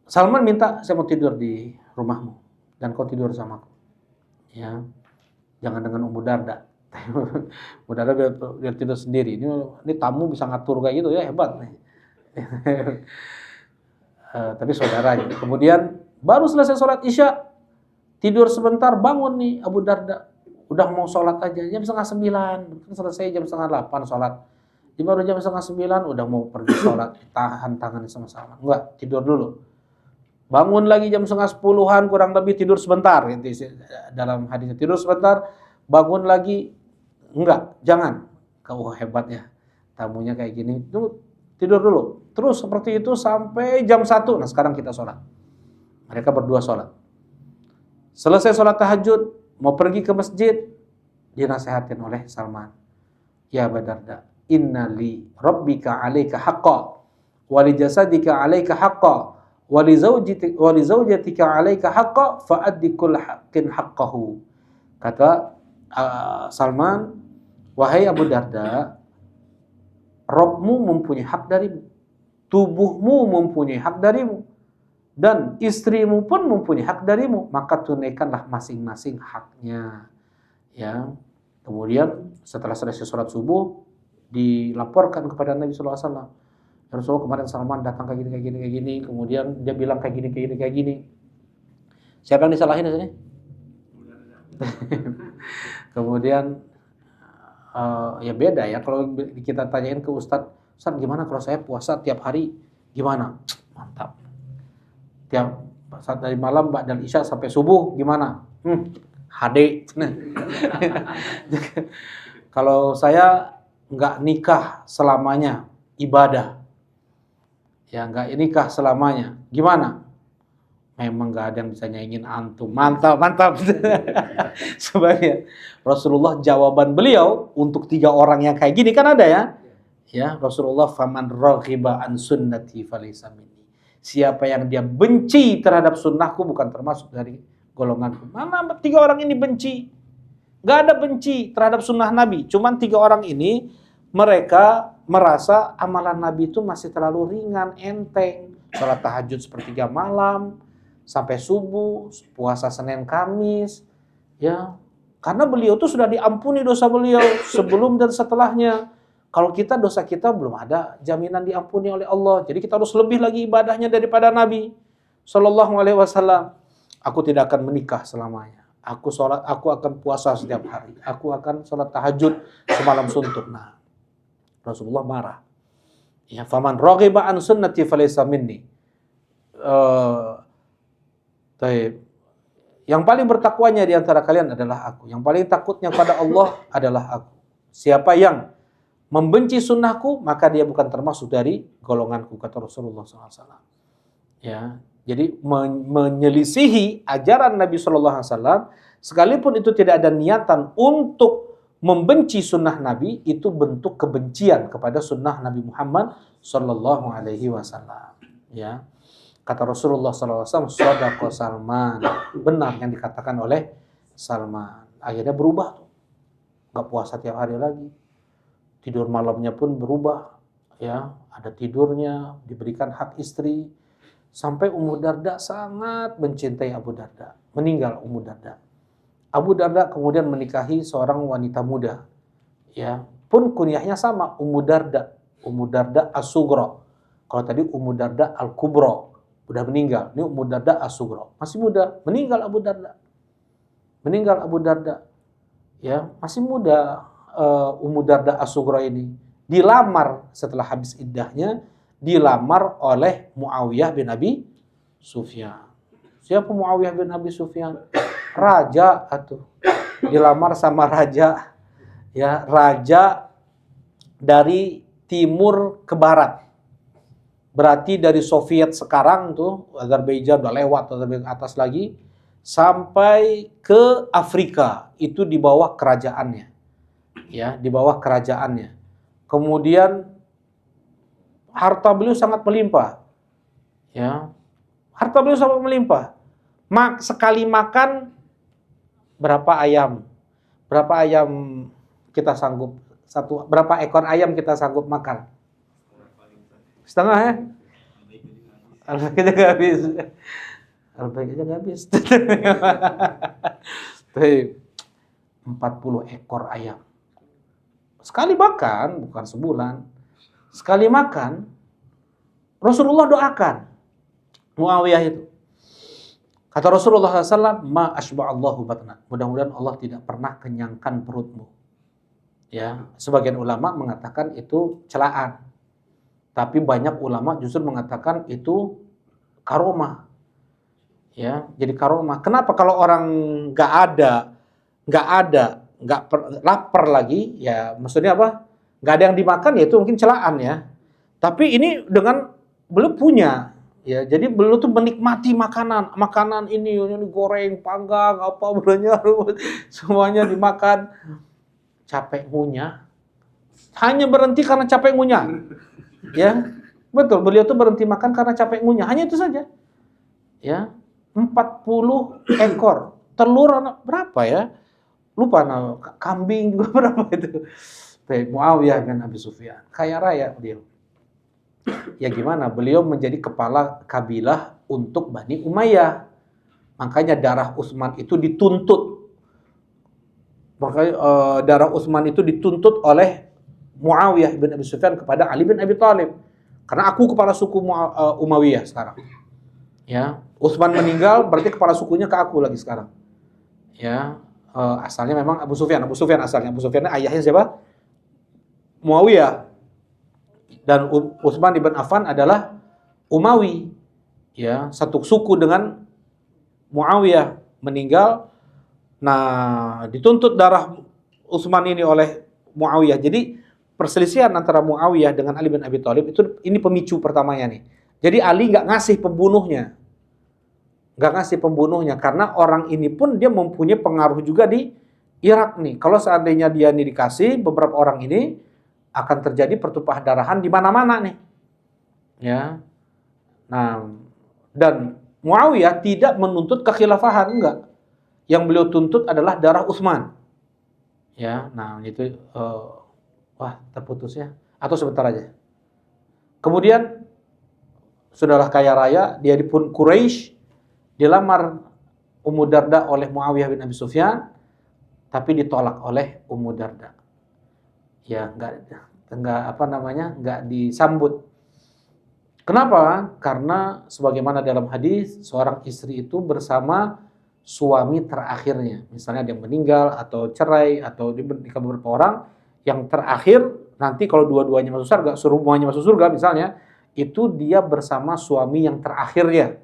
Salman minta, saya mau tidur di rumahmu dan kau tidur samaku. Ya, jangan dengan Ummu Darda. Ummu Darda biar tidur sendiri. Ini tamu bisa ngatur kayak gitu ya, hebat nih. Tapi saudaranya. Kemudian baru selesai sholat isya, tidur sebentar, bangun nih Abu Darda. Udah mau sholat aja, jam 8:30, selesai jam 7:30 sholat. Di baru jam 8:30 udah mau pergi sholat, tahan tangan sama-sama. Enggak, tidur dulu. Bangun lagi jam 9:30-an kurang lebih, tidur sebentar. Dalam hadisnya tidur sebentar, bangun lagi. Enggak, jangan. Kau hebat ya, tamunya kayak gini. Tuh, tidur dulu. Terus seperti itu sampai jam 1. Nah sekarang kita sholat. Mereka berdua sholat. Selesai sholat tahajud, mau pergi ke masjid, dinasehatin oleh Salman. Ya Abu Darda, inna li rabbika 'alaika haqqan wa li jasadika 'alaika haqqan wa li zawjatika 'alaika haqqan fa addi kull haqqin haqqahu. Kata Salman, wahai Abu Darda, Rabbmu mempunyai hak darimu. tubuhmu mempunyai hak darimu, dan istrimu pun mempunyai hak darimu, maka tunaikanlah masing-masing haknya. Ya, kemudian setelah selesai sholat subuh, dilaporkan kepada Nabi sallallahu alaihi wasallam. Ya Rasulullah, kemarin Salman datang kayak gini, kemudian dia bilang kayak gini. Siapa yang disalahin di sini? Kemudian ya beda ya kalau kita tanyain ke Ustadz gimana kalau saya puasa tiap hari, gimana? Mantap. Tiap saat dari malam ba'dal isya sampai subuh gimana? HD. Kalau saya nggak nikah selamanya, ibadah. Ya nggak nikah selamanya, gimana? Memang nggak ada yang bisa nyaingin antum. Mantap. Sebagai Rasulullah, jawaban beliau untuk 3 orang yang kayak gini kan ada ya. Ya, Rasulullah, faman raghiba an sunnati falaysa minni. Siapa yang dia benci terhadap sunnahku bukan termasuk dari golonganku. Mana 3 orang ini benci? Nggak ada benci terhadap sunnah Nabi. Cuman 3 orang ini mereka merasa amalan Nabi itu masih terlalu ringan, enteng. Salat tahajud sepertiga malam sampai subuh, puasa Senin Kamis, ya. Karena beliau tuh sudah diampuni dosa beliau sebelum dan setelahnya. Kalau kita, dosa kita belum ada jaminan diampuni oleh Allah. Jadi kita harus lebih lagi ibadahnya daripada Nabi sallallahu alaihi wasallam. Aku tidak akan menikah selamanya. Aku akan puasa setiap hari. Aku akan sholat tahajud semalam suntuk. Nah, Rasulullah marah. Ya, faman raghiba an sunnati falaysa minni. Yang paling bertakwanya di antara kalian adalah aku. Yang paling takutnya pada Allah adalah aku. Siapa yang membenci sunnahku, maka dia bukan termasuk dari golonganku, kata Rasulullah SAW. Ya, jadi menyelisihi ajaran Nabi SAW, sekalipun itu tidak ada niatan untuk membenci sunnah Nabi, itu bentuk kebencian kepada sunnah Nabi Muhammad SAW. Ya. Kata Rasulullah SAW, shadaqa Salman, benar yang dikatakan oleh Salman. Akhirnya berubah tuh, nggak puasa tiap hari lagi, tidur malamnya pun berubah, ya, ada tidurnya, diberikan hak istri, sampai Ummu Darda sangat mencintai Abu Darda, meninggal Ummu Darda. Abu Darda kemudian menikahi seorang wanita muda, ya, pun kunyahnya sama, Ummu Darda As-Sughra. Kalau tadi Ummu Darda Al-Kubra, udah meninggal. Ini Ummu Darda As-Sughra, masih muda, meninggal Abu Darda. Ya, masih muda. Ummu Darda As-Sughra ini dilamar setelah habis iddahnya, dilamar oleh Muawiyah bin Abi Sufyan. Siapa Muawiyah bin Abi Sufyan? Raja atuh. Dilamar sama raja, ya, raja dari timur ke barat. Berarti dari Soviet sekarang tuh, Azerbaijan udah lewat, atas lagi, sampai ke Afrika, itu di bawah kerajaannya. Ya, di bawah kerajaannya. Kemudian harta beliau sangat melimpah. Ya. Harta beliau sangat melimpah. Sekali makan berapa ayam? Berapa ayam kita sanggup? Berapa ekor ayam kita sanggup makan? Setengah ya? Al-Baik aja gak habis. Al-Baik aja gak habis. 40 ekor ayam. Sekali makan, bukan sebulan. Sekali makan, Rasulullah doakan Muawiyah itu. Kata Rasulullah SAW, ma asba'allahu batna. Mudah-mudahan Allah tidak pernah kenyangkan perutmu. Ya, sebagian ulama mengatakan itu celaan. Tapi banyak ulama justru mengatakan itu karomah. Ya, jadi karomah. Kenapa kalau orang nggak lapar lagi, ya maksudnya apa? Nggak ada yang dimakan, ya itu mungkin celaan ya. Tapi ini dengan belum punya, ya. Jadi belum tuh menikmati makanan ini goreng, panggang, apa banyak, semuanya dimakan. Capek ngunyah. Hanya berhenti karena capek ngunyah. Ya, betul. Beliau tuh berhenti makan karena capek ngunyah. Hanya itu saja. Ya, 40 ekor telur anak berapa ya? Lupa kambing juga berapa itu. Muawiyah bin Abi Sufyan, kaya raya beliau. Ya gimana? Beliau menjadi kepala kabilah untuk Bani Umayyah. Makanya darah Utsman itu dituntut. Makanya darah Utsman itu dituntut oleh Muawiyah bin Abi Sufyan kepada Ali bin Abi Thalib. Karena aku kepala suku Umayyah sekarang. Ya, Utsman meninggal berarti kepala sukunya ke aku lagi sekarang. Ya, asalnya memang Abu Sufyan. Abu Sufyan asalnya. Abu Sufyan ayahnya siapa? Muawiyah. Dan Utsman bin Affan adalah Umawi. Ya, satu suku dengan Muawiyah. Meninggal. Nah, dituntut darah Utsman ini oleh Muawiyah. Jadi perselisihan antara Muawiyah dengan Ali bin Abi Thalib itu ini pemicu pertamanya nih. Jadi Ali nggak ngasih pembunuhnya, karena orang ini pun dia mempunyai pengaruh juga di Irak nih. Kalau seandainya dia ini dikasih beberapa orang ini akan terjadi pertumpahan darahan di mana-mana nih. Ya. Nah, dan Muawiyah tidak menuntut kekhilafahan, enggak. Yang beliau tuntut adalah darah Utsman. Ya, nah itu wah terputus ya. Atau sebentar aja. Kemudian sudahlah kaya raya, dia pun Quraisy, dilamar Ummu Darda oleh Muawiyah bin Abi Sufyan, tapi ditolak oleh Ummu Darda. Ya, enggak disambut. Kenapa? Karena sebagaimana dalam hadis, seorang istri itu bersama suami terakhirnya. Misalnya dia meninggal atau cerai atau dinikah beberapa orang, yang terakhir nanti kalau dua-duanya masuk surga, semuanya masuk surga misalnya, itu dia bersama suami yang terakhirnya.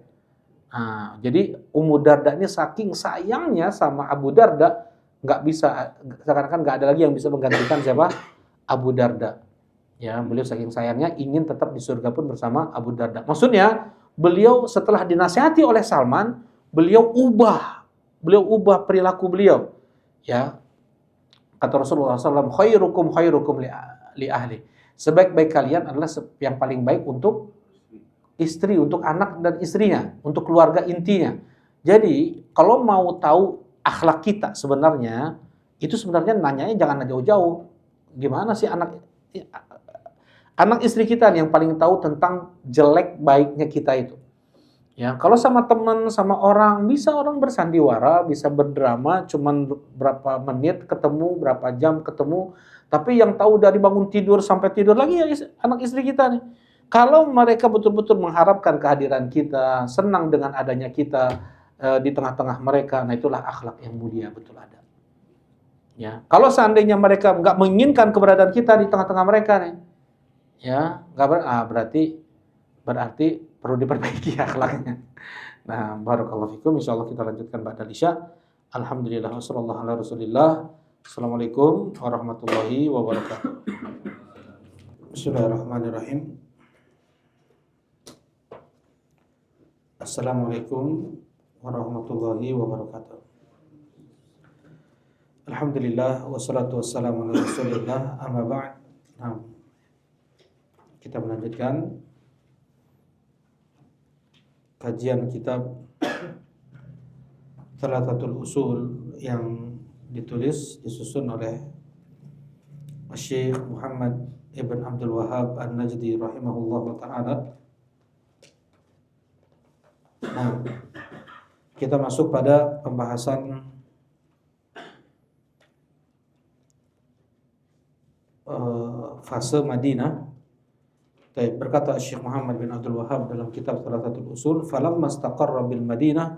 Nah, jadi Ummu Darda ini saking sayangnya sama Abu Darda, nggak bisa, seakan-akan nggak ada lagi yang bisa menggantikan siapa? Abu Darda. Ya, beliau saking sayangnya ingin tetap di surga pun bersama Abu Darda. Maksudnya, beliau setelah dinasihati oleh Salman, beliau ubah perilaku beliau. Ya, kata Rasulullah SAW, khairukum li ahli. Sebaik-baik kalian adalah yang paling baik untuk istri, untuk anak dan istrinya, untuk keluarga intinya. Jadi, kalau mau tahu akhlak kita sebenarnya, itu sebenarnya nanyanya jangan jauh-jauh. Gimana sih anak istri kita yang paling tahu tentang jelek baiknya kita itu. Ya, kalau sama teman, sama orang, bisa orang bersandiwara, bisa berdrama, cuman berapa menit ketemu, berapa jam ketemu, tapi yang tahu dari bangun tidur sampai tidur lagi ya anak istri kita nih. Kalau mereka betul-betul mengharapkan kehadiran kita, senang dengan adanya kita di tengah-tengah mereka, nah itulah akhlak yang mulia betul ada. Ya, kalau seandainya mereka nggak menginginkan keberadaan kita di tengah-tengah mereka nih, ya berarti perlu diperbaiki akhlaknya. Nah, barakallahu fikum. Insyaallah kita lanjutkan ba'da isya. Alhamdulillah wassallallahu ala rasulillah. Assalamualaikum warahmatullahi wabarakatuh. Bismillahirrahmanirrahim. Assalamualaikum warahmatullahi wabarakatuh. Alhamdulillah wassalatu wassalamu ala rasulillah, amma ba'd. Nah, kita melanjutkan kajian kitab Thalathatul Usul yang disusun oleh Syekh Muhammad Ibn Abdul Wahhab An-Najdi rahimahullah ta'ala. Nah, kita masuk pada pembahasan fase Madinah. Berkata Syekh Muhammad bin Abdul Wahhab dalam kitab Thalathatul Usul, falamma istaqarra bil Madinah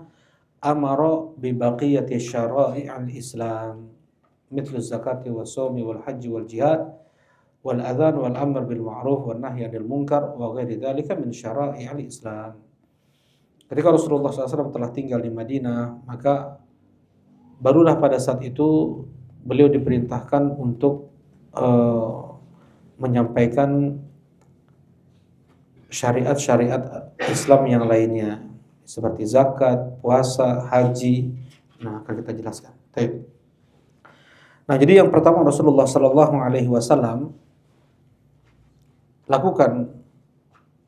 amara bi baqiyati syara'i' al-Islam mithlu zakati was shaumi wal haji wal jihad wal adhan wal amr bil ma'ruf wan nahy 'anil munkar wa ghairi dzalika min syara'i' al-Islam. Ketika Rasulullah SAW telah tinggal di Madinah, maka barulah pada saat itu beliau diperintahkan untuk menyampaikan syariat-syariat Islam yang lainnya seperti zakat, puasa, haji. Nah, akan kita jelaskan. Nah, jadi yang pertama Rasulullah sallallahu alaihi wasallam lakukan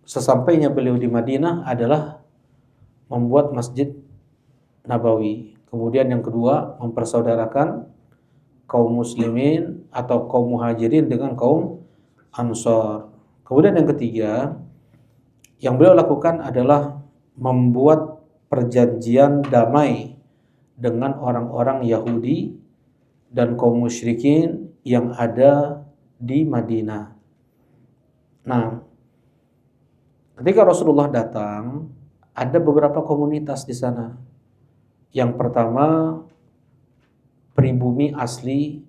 sesampainya beliau di Madinah adalah membuat Masjid Nabawi. Kemudian yang kedua, mempersaudarakan kaum muslimin atau kaum muhajirin dengan kaum Ansor. Kemudian yang ketiga, yang beliau lakukan adalah membuat perjanjian damai dengan orang-orang Yahudi dan kaum musyrikin yang ada di Madinah. Nah, ketika Rasulullah datang, ada beberapa komunitas di sana. Yang pertama, pribumi asli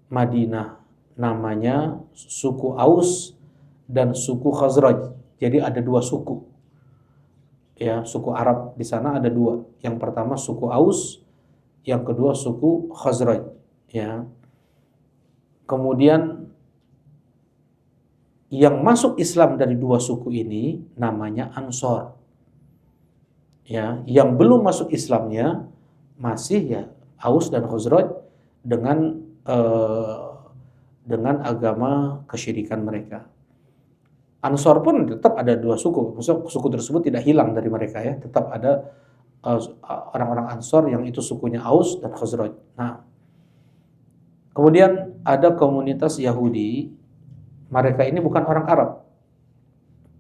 Madinah, namanya suku Aus dan suku Khazraj. Jadi ada dua suku. Ya, suku Arab di sana ada dua. Yang pertama suku Aus, yang kedua suku Khazraj. Ya. Kemudian yang masuk Islam dari dua suku ini namanya Ansor. Ya, yang belum masuk Islamnya masih ya Aus dan Khazraj dengan agama kesyirikan mereka. Ansor pun tetap ada dua suku. Maksudnya suku tersebut tidak hilang dari mereka ya. Tetap ada orang-orang Ansor yang itu sukunya Aus dan Khazraj. Nah, kemudian ada komunitas Yahudi. Mereka ini bukan orang Arab.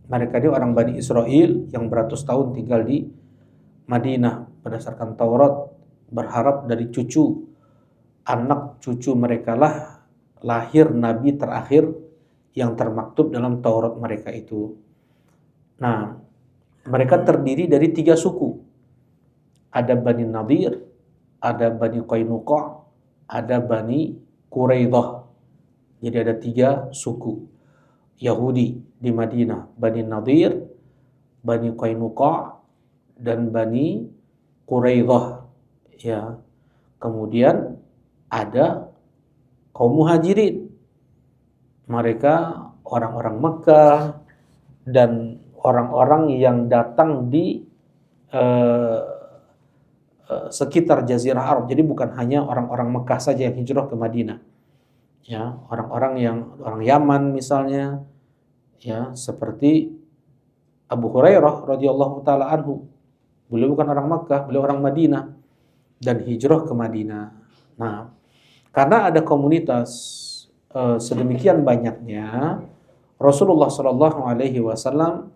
Mereka ini orang Bani Israel yang beratus tahun tinggal di Madinah berdasarkan Taurat, berharap dari anak cucu mereka lah lahir nabi terakhir yang termaktub dalam Taurat mereka itu. Nah, mereka terdiri dari 3 suku. Ada Bani Nadir, ada Bani Qainuqa, ada Bani Quraidah. Jadi ada 3 suku Yahudi di Madinah. Bani Nadir, Bani Qainuqa, dan Bani Quraidah. Ya. Kemudian ada kaum Muhajirin. Mereka orang-orang Mekah dan orang-orang yang datang di sekitar Jazirah Arab. Jadi bukan hanya orang-orang Mekah saja yang hijrah ke Madinah. Ya, orang Yaman misalnya, ya, seperti Abu Hurairah radhiyallahu taala anhu. Beliau bukan orang Mekah, beliau orang Madinah dan hijrah ke Madinah. Nah, karena ada komunitas sedemikian banyaknya, Rasulullah Shallallahu Alaihi Wasallam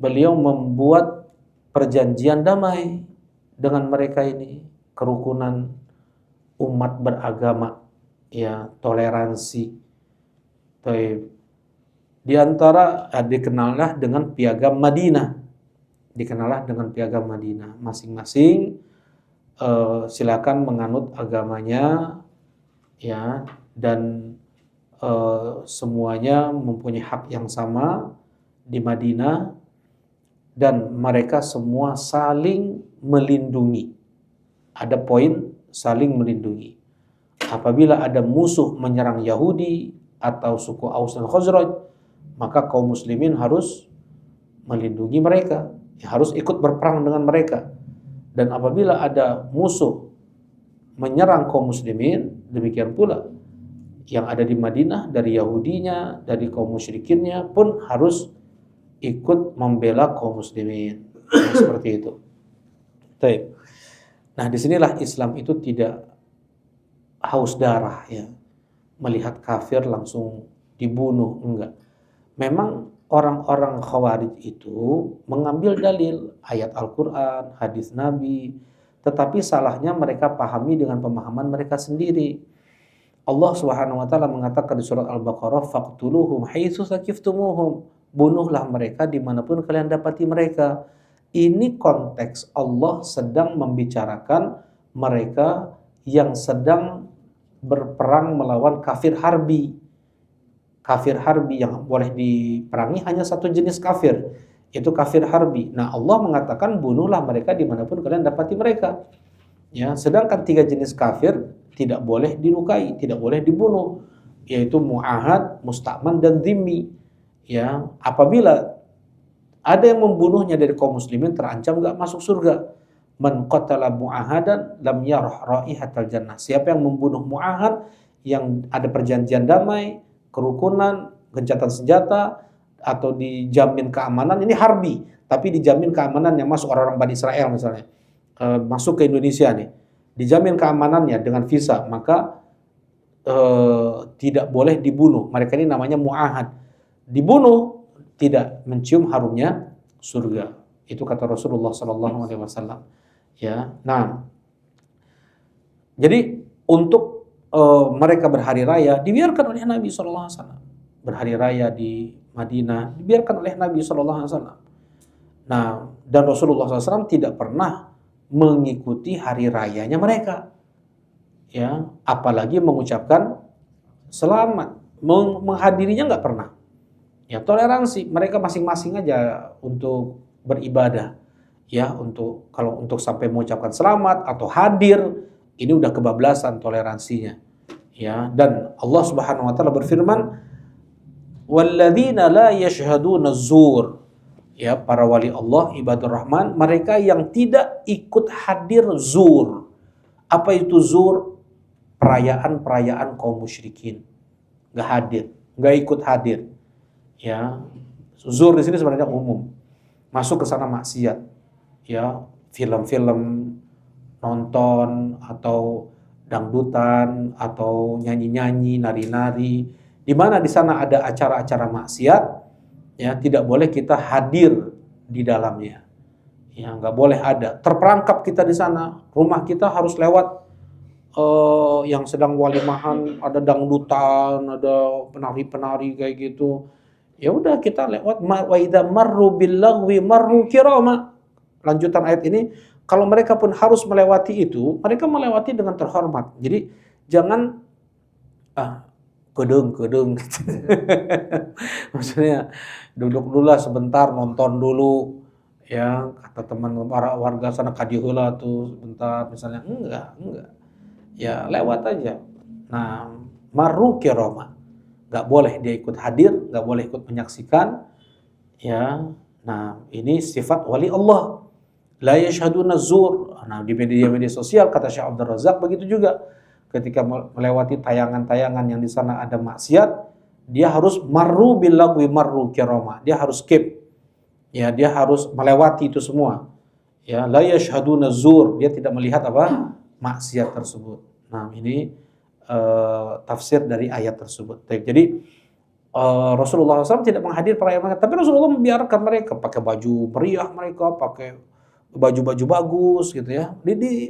beliau membuat perjanjian damai dengan mereka ini, kerukunan umat beragama, ya, toleransi. Di antara dikenallah dengan piagam Madinah, masing-masing silakan menganut agamanya, ya, dan semuanya mempunyai hak yang sama di Madinah, dan mereka semua saling melindungi. Ada poin saling melindungi. Apabila ada musuh menyerang Yahudi atau suku Aus dan Khazraj, maka kaum muslimin harus melindungi mereka, ya, harus ikut berperang dengan mereka. Dan apabila ada musuh menyerang kaum muslimin, demikian pula yang ada di Madinah dari Yahudinya, dari kaum musyrikinnya pun harus ikut membela kaum muslimin. Seperti itu. Baik. Nah, disinilah Islam itu tidak haus darah, ya, melihat kafir langsung dibunuh, enggak. Memang orang-orang Khawarij itu mengambil dalil ayat Al-Quran, hadis Nabi, tetapi salahnya mereka pahami dengan pemahaman mereka sendiri. Allah Subhanahu wa taala mengatakan di surat Al-Baqarah, faqtuluhum haitsu saqiftumuhum, bunuhlah mereka dimanapun kalian dapati mereka. Ini konteks Allah sedang membicarakan mereka yang sedang berperang melawan kafir harbi. Kafir harbi yang boleh diperangi hanya satu jenis kafir, yaitu kafir harbi. Nah, Allah mengatakan bunuhlah mereka dimanapun kalian dapati mereka. Ya, sedangkan 3 jenis kafir tidak boleh dilukai, tidak boleh dibunuh, yaitu mu'ahad, musta'man, dan dhimmi. Ya, apabila ada yang membunuhnya dari kaum muslimin terancam enggak masuk surga. Man qatala mu'ahadan lam yarah raihatal jannah. Siapa yang membunuh mu'ahad yang ada perjanjian damai, kerukunan, gencatan senjata, atau dijamin keamanan, ini harbi, tapi dijamin keamanan yang masuk orang-orang Bani Israel misalnya, masuk ke Indonesia nih, dijamin keamanannya dengan visa, maka tidak boleh dibunuh. Mereka ini namanya mu'ahad. dibunuh tidak mencium harumnya surga. Itu kata Rasulullah sallallahu alaihi wasallam. Ya. Nah, jadi untuk mereka berhari raya dibiarkan oleh Nabi sallallahu alaihi wasallam. Berhari raya di Madinah dibiarkan oleh Nabi sallallahu alaihi wasallam. Nah, dan Rasulullah SAW tidak pernah mengikuti hari rayanya mereka. Ya, apalagi mengucapkan selamat, menghadirinya nggak pernah. Ya, toleransi mereka masing-masing aja untuk beribadah. Ya, kalau untuk sampai mengucapkan selamat atau hadir, ini udah kebablasan toleransinya. Ya, dan Allah Subhanahu wa taala berfirman, "Walladzina la yashhaduna zur." Ya, para wali Allah, ibadur Rahman, mereka yang tidak ikut hadir zur. Apa itu zur? Perayaan-perayaan kaum musyrikin. Nggak hadir, nggak ikut hadir. Ya, zur di sini sebenarnya umum. Masuk ke sana maksiat. Ya, film-film, nonton atau dangdutan atau nyanyi-nyanyi, nari-nari. Di mana di sana ada acara-acara maksiat, ya tidak boleh kita hadir di dalamnya. Ya, nggak boleh ada. Terperangkap kita di sana. Rumah kita harus lewat yang sedang walimahan, ada dangdutan, ada penari-penari kayak gitu. Ya udah kita lewat. Wa idza marru bil lagwi marru kirama. Lanjutan ayat ini, kalau mereka pun harus melewati itu, mereka melewati dengan terhormat. Jadi jangan kedeng. Maksudnya duduk dulu lah sebentar, nonton dulu. Ya, kata teman para warga sana kadihula tuh sebentar misalnya. Enggak. Ya, lewat aja. Nah, marru kirama. Enggak boleh dia ikut hadir, enggak boleh ikut menyaksikan. Ya. Nah, ini sifat wali Allah. La yashhaduna zur. Nah, di media-media sosial kata Syekh Abdul Razak begitu juga. Ketika melewati tayangan-tayangan yang di sana ada maksiat, dia harus marru bil lagwi marru kirama. Dia harus skip. Ya, dia harus melewati itu semua. Ya, la yashhaduna zur. Dia tidak melihat apa? Maksiat tersebut. Nah, ini tafsir dari ayat tersebut. Jadi Rasulullah SAW tidak menghadir perayaan mereka, tapi Rasulullah membiarkan mereka pakai baju meriah, mereka pakai baju-baju bagus gitu ya.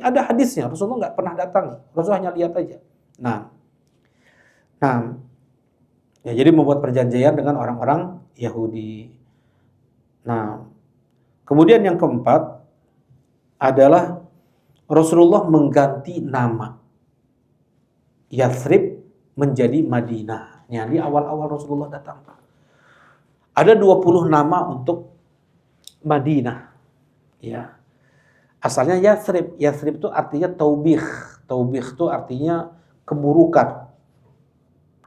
Ada hadisnya, Rasulullah nggak pernah datang, Rasulullah hanya lihat aja. Nah, ya jadi membuat perjanjian dengan orang-orang Yahudi. Nah, kemudian yang keempat adalah Rasulullah mengganti nama Yathrib menjadi Madinah. Ya, di awal-awal Rasulullah datang. Ada 20 nama untuk Madinah. Ya. Asalnya Yathrib. Yathrib itu artinya taubih. Taubih itu artinya keburukan.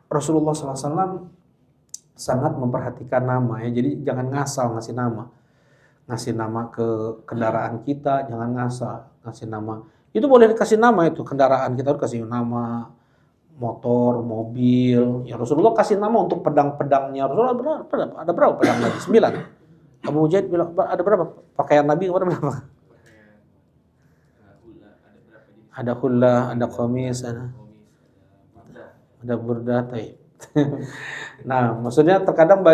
Rasulullah SAW sangat memperhatikan nama ya. Jadi jangan ngasal ngasih nama. Ngasih nama ke kendaraan kita, jangan ngasal ngasih nama. Itu boleh dikasih nama itu, kendaraan kita harus kasih nama, motor, mobil. Ya Rasulullah kasih nama untuk pedang-pedangnya. Rasulullah ada berapa pedang Nabi? 9. Abu Mujahid bilang ada berapa? Pakaian Nabi ada berapa? Ada hullah, ada qamis, ada burdah. Nah, maksudnya terkadang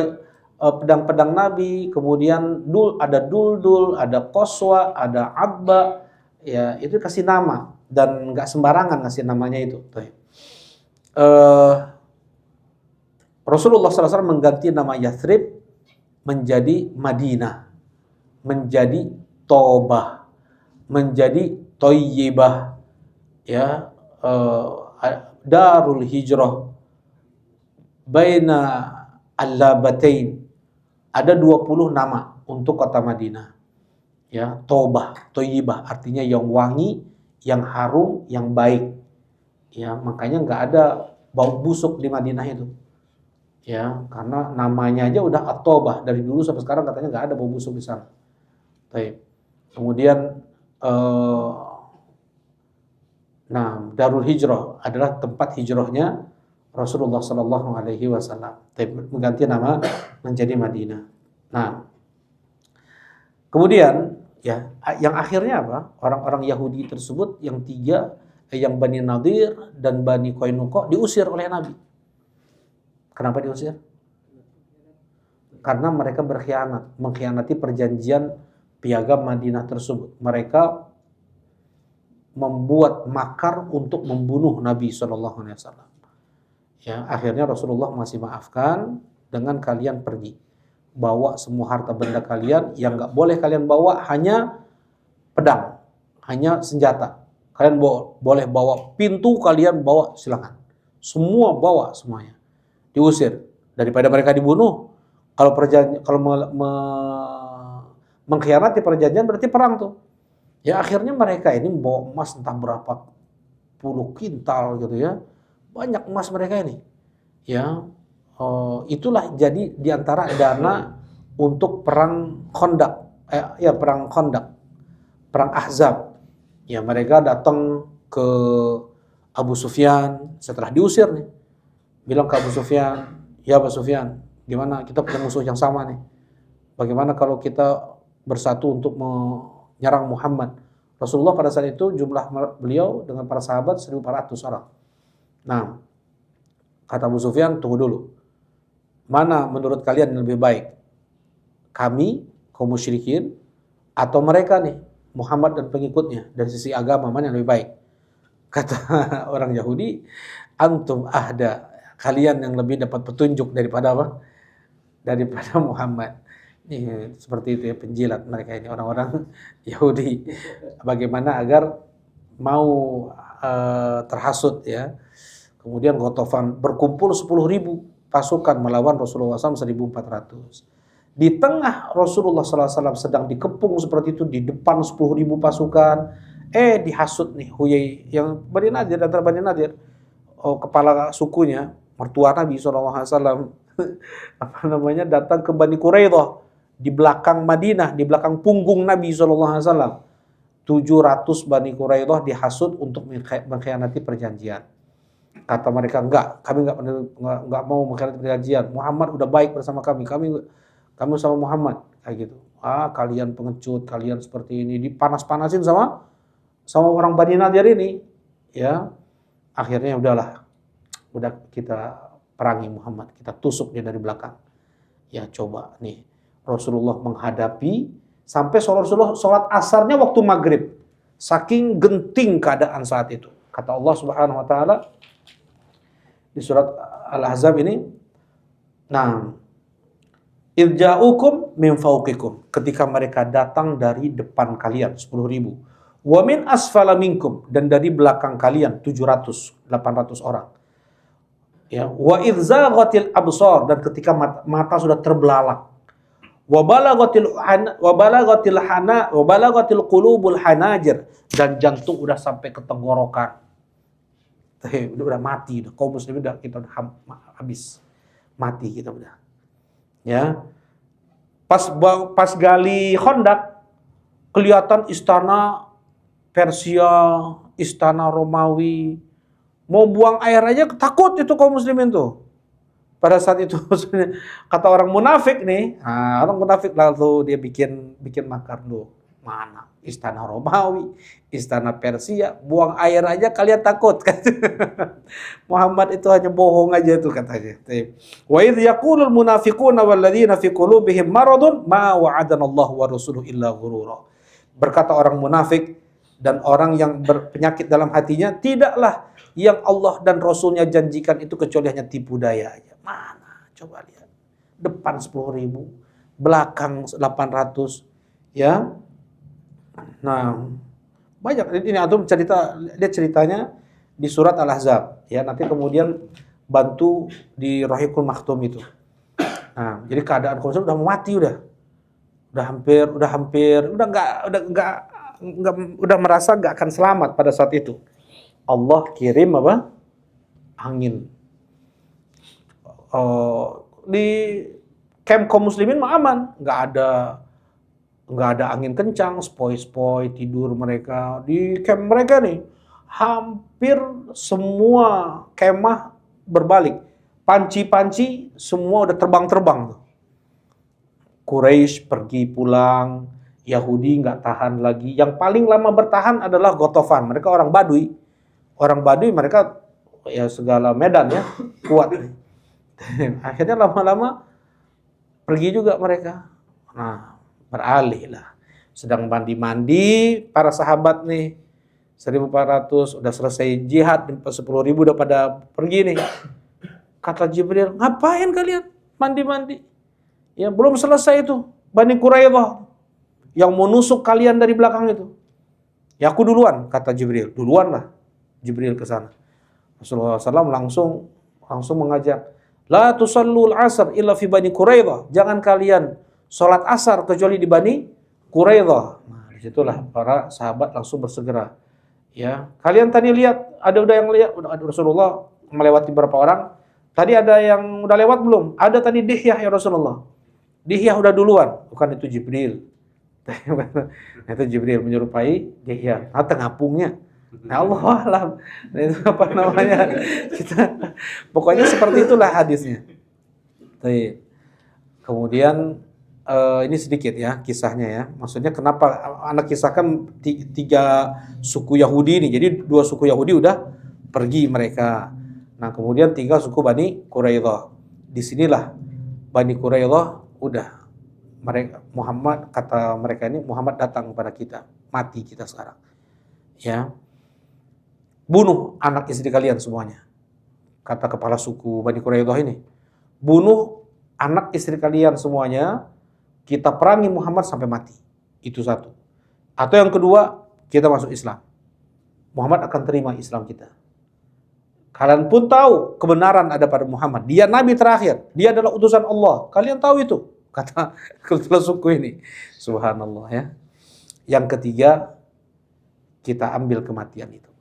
pedang-pedang Nabi, kemudian ada duldul, ada qaswa, ada abba, ya itu kasih nama dan nggak sembarangan ngasih namanya itu. Rasulullah SAW mengganti nama Yathrib menjadi Madinah, menjadi Tobah, menjadi Thayyibah, ya Darul Hijrah, Baina Al-Labatain. Ada 20 nama untuk kota Madinah. Ya, Tobah, Thayyibah artinya yang wangi, yang harum, yang baik. Ya, makanya nggak ada bau busuk di Madinah itu. Ya, karena namanya aja udah At-Tobah, dari dulu sampai sekarang katanya nggak ada bau busuk di sana. Kemudian Darul Hijrah adalah tempat hijrahnya Rasulullah Sallallahu Alaihi Wasallam. Mengganti nama menjadi Madinah. Nah, kemudian ya, yang akhirnya apa? Orang-orang Yahudi tersebut yang 3, yang Bani Nadir dan Bani Qainuqa diusir oleh Nabi. Kenapa diusir? karena mereka berkhianat, mengkhianati perjanjian piagam Madinah tersebut. Mereka membuat makar untuk membunuh Nabi SAW. Ya, akhirnya Rasulullah masih maafkan dengan kalian pergi. Bawa semua harta benda kalian, yang nggak boleh kalian bawa hanya pedang, hanya senjata. Kalian boleh bawa pintu, kalian bawa silakan. Semua bawa semuanya. Diusir. Daripada mereka dibunuh, kalau mengkhianati perjanjian berarti perang tuh. Ya akhirnya mereka ini bawa emas entah berapa puluh kintal gitu ya. Banyak emas mereka ini. Ya, itulah jadi diantara dana untuk perang Khandaq. Perang Khandaq. Perang Ahzab. Ya mereka datang ke Abu Sufyan setelah diusir nih. Bilang ke Abu Sufyan, "Ya Abu Sufyan, gimana kita punya musuh yang sama nih? Bagaimana kalau kita bersatu untuk menyerang Muhammad?" Rasulullah pada saat itu jumlah beliau dengan para sahabat 1.400 orang. Nah, kata Abu Sufyan, "Tunggu dulu. Mana menurut kalian yang lebih baik? Kami, kaum musyrikin, atau mereka nih, Muhammad dan pengikutnya, dari sisi agama mana yang lebih baik?" Kata orang Yahudi, "Antum ahda." Kalian yang lebih dapat petunjuk daripada apa? Daripada Muhammad. Ini seperti itu ya, penjilat mereka ini, orang-orang Yahudi. Bagaimana agar mau terhasut ya. Kemudian Ghatafan berkumpul 10.000 pasukan melawan Rasulullah SAW 1.400. Di tengah Rasulullah SAW sedang dikepung seperti itu, di depan 10.000 pasukan, dihasut nih Huyai yang Bani Nadir, antara Bani Nadir, kepala sukunya, mertua Nabi SAW, datang ke Bani Quraidah di belakang Madinah, di belakang punggung Nabi SAW. 700 Bani Quraidah dihasut untuk mengkhianati perjanjian. Kata mereka, enggak, kami enggak mau mengkhianati perjanjian. Muhammad udah baik bersama kami sama Muhammad, kayak gitu. Kalian pengecut, kalian seperti ini, dipanas-panasin sama orang Bani Nadir ini. Ya, akhirnya udah kita perangi Muhammad, kita tusuk dia dari belakang. Ya coba nih, Rasulullah menghadapi sampai Rasulullah sholat asarnya waktu maghrib. Saking genting keadaan saat itu. Kata Allah Subhanahu Wa Taala di surat Al-Ahzab ini, nah, irja'ukum min fawqikum, ketika mereka datang dari depan kalian 10.000, wa min asfala minkum, dan dari belakang kalian 700-800 orang. Ya, wa idzaghatil absar, dan ketika mata sudah terbelalak, wa balagatil qulubul hanajir, dan jantung udah sampai ke tenggorokan. Udah mati, kaum muslimin kita udah habis. Mati kita udah. Ya. Pas gali Khandaq, kelihatan istana Persia, istana Romawi. Mau buang air aja takut itu kaum muslimin tuh. Pada saat itu kata orang munafik nih, orang munafik lalu dia bikin makar tuh. Mana istana Romawi, istana Persia, buang air aja kalian takut kan. Muhammad itu hanya bohong aja tuh katanya. Wa idz yaqulul munafiquna wal ladzina fi qulubihim maradun ma wa'adanallahu wa rasuluhu illa ghurura. Berkata orang munafik dan orang yang berpenyakit dalam hatinya, tidaklah yang Allah dan Rasulnya janjikan itu kecuali hanya tipu daya aja. Mana? Coba lihat. Depan 10.000, belakang 800, ya. Nah, banyak ini antum lihat ceritanya di surat Al-Ahzab, ya. Nanti kemudian bantu di Rahiqul Maktum itu. Nah, jadi keadaan kaum udah mati udah hampir udah merasa nggak akan selamat pada saat itu. Allah kirim apa? Angin. Di camp kaum muslimin mah aman, nggak ada angin kencang, spoi-spoi tidur mereka di camp mereka nih. Hampir semua kemah berbalik, panci-panci semua udah terbang-terbang tuh. Quraisy pergi pulang, Yahudi nggak tahan lagi. Yang paling lama bertahan adalah Ghatafan. Mereka orang Baduy. Orang Baduy mereka ya segala medan ya kuat. Akhirnya lama-lama pergi juga mereka. Nah, beralih lah. Sedang mandi-mandi para sahabat nih, 1.400 udah selesai jihad, 10.000 udah pada pergi nih. Kata Jibril, ngapain kalian mandi-mandi? Ya belum selesai itu, Bani Quraidah yang mau nusuk kalian dari belakang itu. Ya aku duluan, kata Jibril. Duluan lah Jibril ke sana. Rasulullah SAW langsung mengajak, la tusallul asar illa fi Bani Quraidah. Jangan kalian sholat asar kecuali di Bani Quraidah. Nah, disitulah para sahabat langsung bersegera. Ya, kalian tadi lihat, udah yang lihat, udah Rasulullah melewati beberapa orang. Tadi ada yang udah lewat belum? Ada tadi Dihyah ya Rasulullah. Dihyah udah duluan, bukan itu Jibril. Itu Jibril menyerupai Dihyah. Nah, ngapungnya. Nah, Allah alam. Nah, itu apa namanya? Pokoknya seperti itulah hadisnya. Kemudian ini sedikit ya kisahnya ya. Maksudnya kenapa anak kisahkan 3 suku Yahudi ini. Jadi 2 suku Yahudi udah pergi mereka. Nah, kemudian tinggal suku Bani Quraidah. Disinilah Bani Quraidah udah Muhammad, kata mereka ini, Muhammad datang kepada kita, mati kita sekarang. Ya. Bunuh anak istri kalian semuanya. Kata kepala suku Bani Quraidah ini. Bunuh anak istri kalian semuanya, kita perangi Muhammad sampai mati. Itu satu. Atau yang kedua, kita masuk Islam. Muhammad akan terima Islam kita. Kalian pun tahu kebenaran ada pada Muhammad. Dia nabi terakhir. Dia adalah utusan Allah. Kalian tahu itu. Kata kepala suku ini. Subhanallah ya. Yang ketiga, kita ambil kematian itu.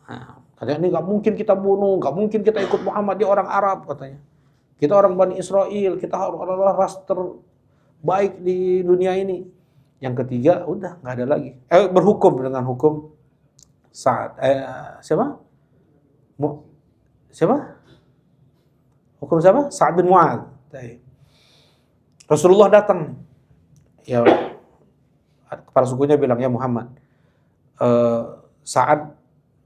Nah, katanya ini gak mungkin kita bunuh. Gak mungkin kita ikut Muhammad. Dia orang Arab katanya. Kita orang Bani Israel. Kita adalah ras terbaik di dunia ini. Yang ketiga, udah gak ada lagi. Berhukum dengan hukum siapa? Hukum siapa? Sa'ad bin Mu'adz. Rasulullah datang. Ya, kepala sukunya bilang, ya Muhammad, Sa'ad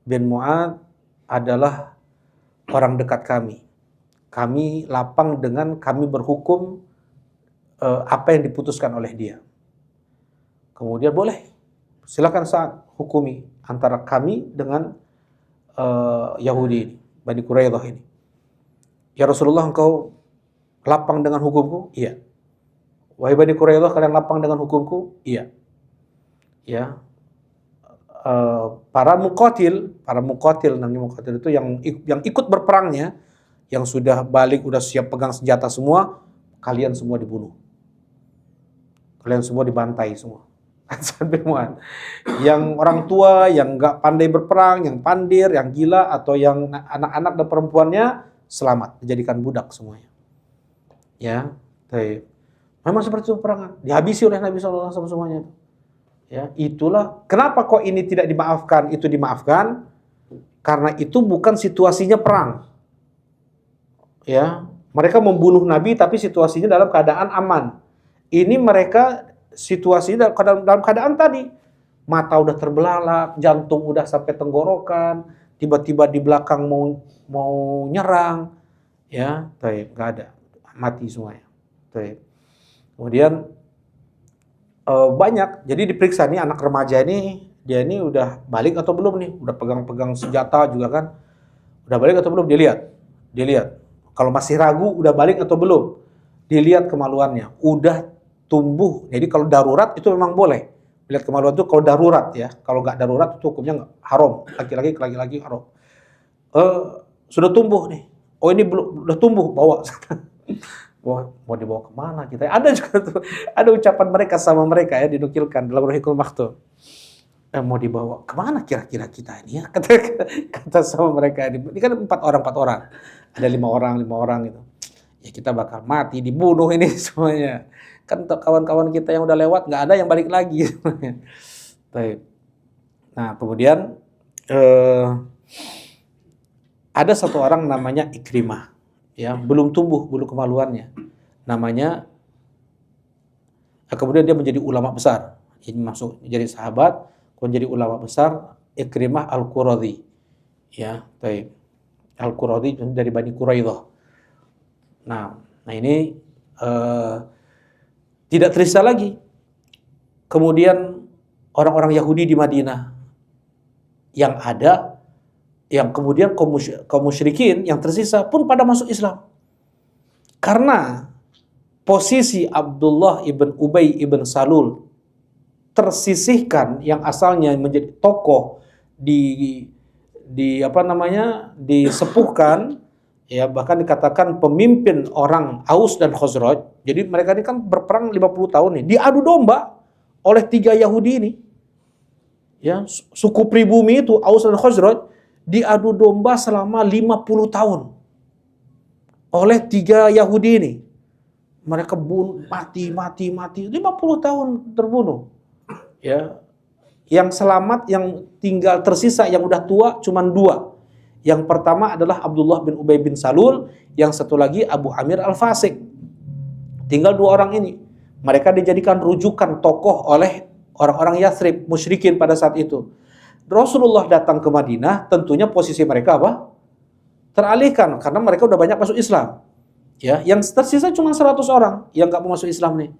bin Mu'adz adalah orang dekat kami. Kami lapang dengan kami berhukum apa yang diputuskan oleh dia. Kemudian boleh, silakan Sa'ad hukumi antara kami dengan Yahudi ini, Bani Quraidah ini. Ya Rasulullah, engkau lapang dengan hukumku? Iya. Wahai Bani Quraidah, kalian lapang dengan hukumku? Iya. Ya. Para muqatil namanya muqatil itu yang ikut berperangnya, yang sudah balik, udah siap pegang senjata semua, kalian semua dibunuh. Kalian semua dibantai semua. Yang orang tua, yang nggak pandai berperang, yang pandir, yang gila, atau yang anak-anak dan perempuannya selamat, dijadikan budak semuanya. Ya, memang seperti itu peperangan, dihabisi oleh Nabi SAW semuanya. Ya, itulah kenapa kok ini tidak dimaafkan, itu dimaafkan, karena itu bukan situasinya perang. Ya, mereka membunuh Nabi tapi situasinya dalam keadaan aman. Ini mereka situasi dalam keadaan tadi, mata udah terbelalak, jantung udah sampai tenggorokan, tiba-tiba di belakang mau nyerang, ya, nggak ada, mati semuanya. Kemudian banyak, jadi diperiksa nih anak remaja ini, dia ini udah balik atau belum nih, udah pegang-pegang senjata juga kan, udah balik atau belum, dilihat. Kalau masih ragu, udah balik atau belum, dilihat kemaluannya, udah tumbuh. Jadi kalau darurat itu memang boleh. Lihat kemaluan itu kalau darurat ya. Kalau nggak darurat itu hukumnya nggak haram. Laki-laki haram. Sudah tumbuh nih. Oh ini belum, udah tumbuh, bawa. Wah, mau dibawa kemana kita? Ada juga tuh, ada ucapan mereka sama mereka ya, dinukilkan dalam Rahiqul Maktum. Mau dibawa kemana kira-kira kita ini ya? Kata sama mereka ini kan 4 orang. Ada 5 orang gitu. Ya kita bakal mati, dibunuh ini semuanya. Kan untuk kawan-kawan kita yang udah lewat, nggak ada yang balik lagi. Nah, kemudian ada satu orang namanya Ikrimah, ya, belum tumbuh bulu kemaluannya. Namanya, kemudian dia menjadi ulama besar. Ini masuk jadi sahabat, kemudian jadi ulama besar, Ikrimah Al-Quradhi. Ya, Al-Quradhi dari Bani Quraidah. Nah ini eh, tidak tersisa lagi. Kemudian orang-orang Yahudi di Madinah yang ada, yang kemudian kaum musyrikin yang tersisa pun pada masuk Islam. Karena posisi Abdullah ibn Ubay ibn Salul tersisihkan, yang asalnya menjadi tokoh disepuhkan, ya, bahkan dikatakan pemimpin orang Aus dan Khazraj. Jadi mereka ini kan berperang 50 tahun nih, diadu domba oleh 3 Yahudi ini. Ya, suku pribumi itu Aus dan Khazraj diadu domba selama 50 tahun oleh 3 Yahudi ini. Mereka mati 50 tahun terbunuh. Ya. Yang selamat, yang tinggal tersisa, yang udah tua cuman 2. Yang pertama adalah Abdullah bin Ubay bin Salul, yang satu lagi Abu Amir al-Fasik. Tinggal 2 orang ini. Mereka dijadikan rujukan tokoh oleh orang-orang Yathrib, musyrikin pada saat itu. Rasulullah datang ke Madinah, tentunya posisi mereka apa? Teralihkan, karena mereka udah banyak masuk Islam. Ya, yang tersisa cuma 100 orang yang nggak mau masuk Islam nih.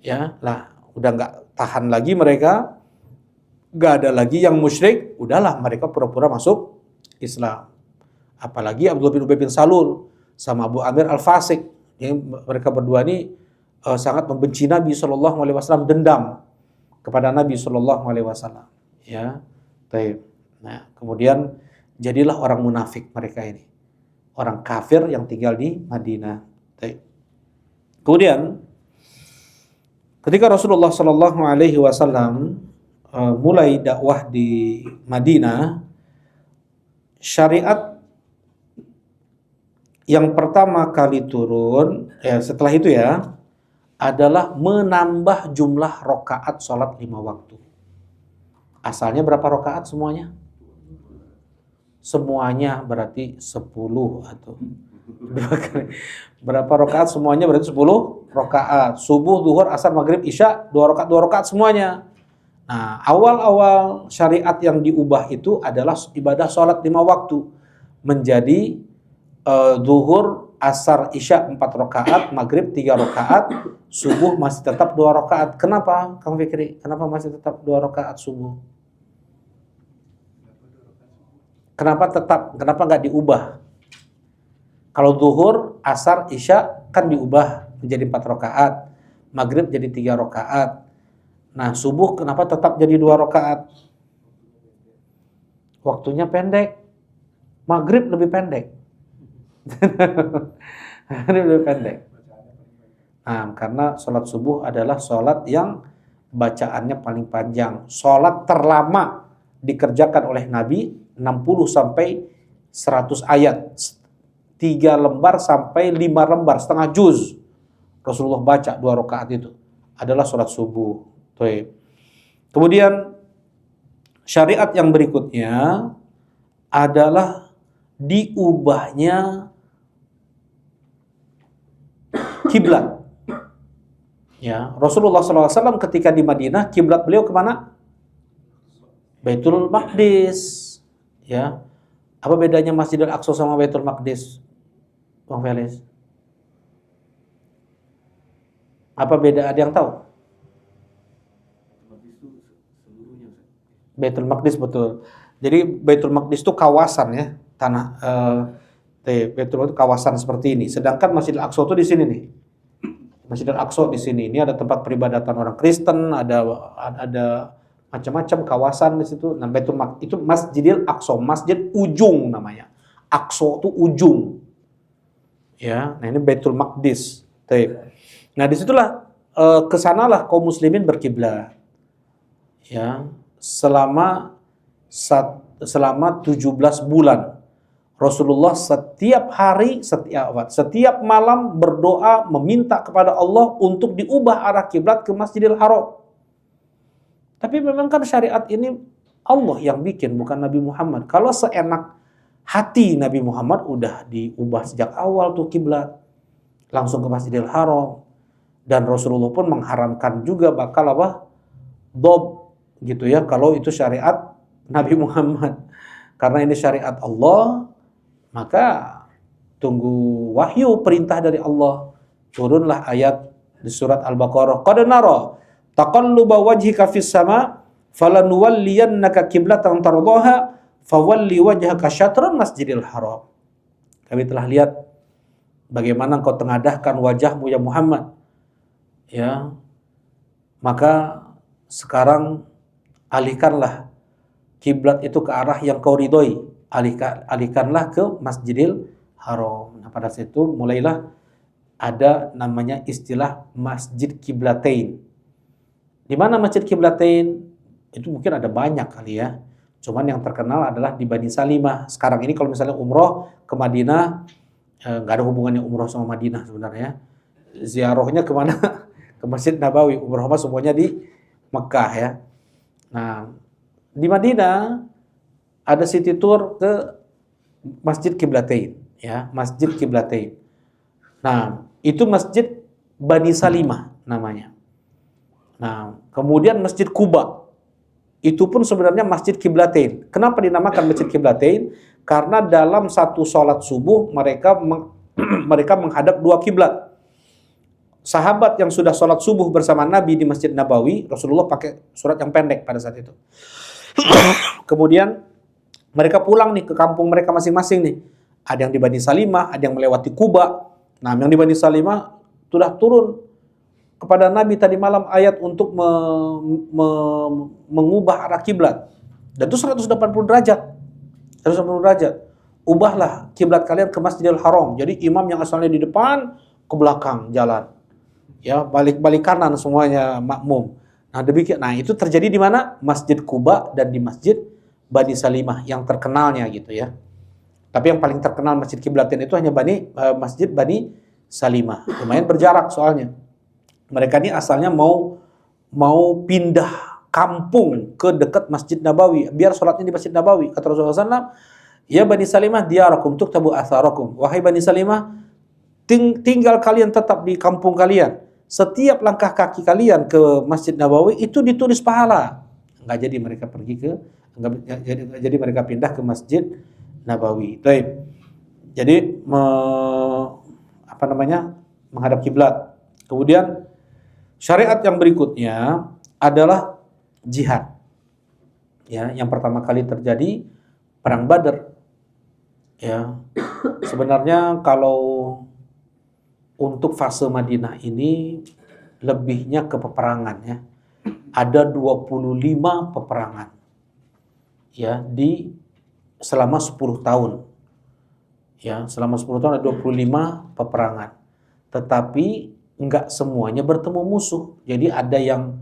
Ya, lah, udah nggak tahan lagi mereka, nggak ada lagi yang musyrik, udahlah mereka pura-pura masuk Islam. Apalagi Abdullah bin Ubay bin Salul sama Abu Amir al-Fasik, ya, mereka berdua ini sangat membenci Nabi SAW, dendam kepada Nabi SAW. Ya, nah, kemudian jadilah orang munafik mereka ini, orang kafir yang tinggal di Madinah. Kemudian ketika Rasulullah SAW mulai dakwah di Madinah, syariat yang pertama kali turun, setelah itu ya, adalah menambah jumlah rakaat sholat 5 waktu. Asalnya berapa rakaat semuanya? Semuanya berarti 10 atau 2 kali. Berapa rakaat semuanya berarti 10 rakaat. Subuh, zuhur, asar, maghrib, isya, 2 rakaat semuanya. Nah, awal-awal syariat yang diubah itu adalah ibadah sholat 5 waktu. Menjadi zuhur, asar, isya 4 rakaat, maghrib 3 rakaat, subuh masih tetap 2 rakaat. Kenapa, Kang Fikri? Kenapa masih tetap 2 rakaat subuh? Kenapa nggak diubah? Kalau zuhur, asar, isya kan diubah menjadi 4 rakaat, maghrib jadi 3 rakaat. Nah, subuh kenapa tetap jadi 2 rakaat? Waktunya pendek. Maghrib lebih pendek. Lebih pendek. Nah, karena sholat subuh adalah sholat yang bacaannya paling panjang. Sholat terlama dikerjakan oleh Nabi 60 sampai 100 ayat. 3 lembar sampai 5 lembar, setengah juz. Rasulullah baca 2 rakaat itu adalah sholat subuh. Kemudian syariat yang berikutnya adalah diubahnya kiblat. Ya, Rasulullah SAW ketika di Madinah, kiblat beliau kemana? Baitul Maqdis. Ya, apa bedanya Masjidil Aqsa sama Baitul Maqdis, Bang Felis? Apa beda? Ada yang tahu? Baitul Maqdis, betul. Jadi Baitul Maqdis itu kawasan, ya, tanah. Baitul Maqdis itu kawasan seperti ini. Sedangkan Masjidil Aqsa itu di sini nih. Masjidil Aqsa di sini. Ini ada tempat peribadatan orang Kristen, ada macam-macam kawasan di situ. Nah, Baitul Maqdis itu Masjidil Aqsa, masjid ujung namanya. Aqsa itu ujung. Ya, nah ini Baitul Maqdis. Nah, disitulah kesanalah kaum muslimin berkiblat. Ya, selama 17 bulan Rasulullah setiap hari, setiap malam berdoa meminta kepada Allah untuk diubah arah kiblat ke Masjidil Haram. Tapi memang kan syariat ini Allah yang bikin, bukan Nabi Muhammad. Kalau seenak hati Nabi Muhammad udah diubah sejak awal tuh kiblat, langsung ke Masjidil Haram. Dan Rasulullah pun mengharamkan juga bakal dob gitu ya, kalau itu syariat Nabi Muhammad. Karena ini syariat Allah, maka tunggu wahyu perintah dari Allah. turunlah ayat di surat Al-Baqarah, qad nara taqalluba wajhika fis sama falanuwalliyannaka qiblatan tardaha fawalli wajhaka syatran masjidil haram. Kami telah lihat bagaimana engkau tengadahkan wajahmu ya Muhammad. Ya. Maka sekarang alihkanlah kiblat itu ke arah yang kau ridhoi. Alihkanlah ke Masjidil Haram. Nah, pada saat itu mulailah ada namanya istilah Masjid Kiblatain. Di mana Masjid Kiblatain? Itu mungkin ada banyak kali ya. Cuman yang terkenal adalah di Bani Salimah. Sekarang ini kalau misalnya umroh ke Madinah, nggak ada hubungannya umroh sama Madinah sebenarnya. Ziarahnya kemana? Ke Masjid Nabawi. Umroh semuanya di Mekah ya. Nah, di Madinah ada city tour ke Masjid Kiblatain, ya, Masjid Kiblatain. Nah, itu Masjid Bani Salimah namanya. Nah, kemudian Masjid Quba. Itu pun sebenarnya Masjid Kiblatain. Kenapa dinamakan Masjid Kiblatain? Karena dalam satu sholat subuh mereka menghadap dua kiblat. Sahabat yang sudah sholat subuh bersama Nabi di Masjid Nabawi, Rasulullah pakai surat yang pendek pada saat itu. Kemudian mereka pulang nih ke kampung mereka masing-masing nih. Ada yang di Bani Salimah, ada yang melewati Quba. Nah, yang di Bani Salimah sudah turun kepada Nabi tadi malam ayat untuk mengubah arah kiblat. Dan itu 180 derajat. 180 derajat. Ubahlah kiblat kalian ke Masjidil Haram. Jadi imam yang asalnya di depan ke belakang jalan. Ya, balik kanan semuanya makmum. Nah, demikian. Nah, itu terjadi di mana? Masjid Quba dan di Masjid Bani Salimah yang terkenalnya gitu ya. Tapi yang paling terkenal Masjid Kiblatain itu hanya Masjid Bani Salimah. Lumayan berjarak soalnya. Mereka ini asalnya mau pindah kampung ke dekat Masjid Nabawi, biar sholatnya di Masjid Nabawi. Kata Rasulullah SAW, ya Bani Salimah diyarakum tuktabu atharakum. Wahai Bani Salimah, tinggal kalian tetap di kampung kalian. Setiap langkah kaki kalian ke Masjid Nabawi itu ditulis pahala. Enggak jadi mereka jadi mereka pindah ke Masjid Nabawi. Baik. Jadi menghadap kiblat. Kemudian syariat yang berikutnya adalah jihad. Ya, yang pertama kali terjadi perang Badar. Ya. Sebenarnya kalau untuk fase Madinah ini lebihnya ke peperangan ya. Ada 25 peperangan. Ya, selama 10 tahun. Ya, selama 10 tahun ada 25 peperangan. Tetapi enggak semuanya bertemu musuh. Jadi ada yang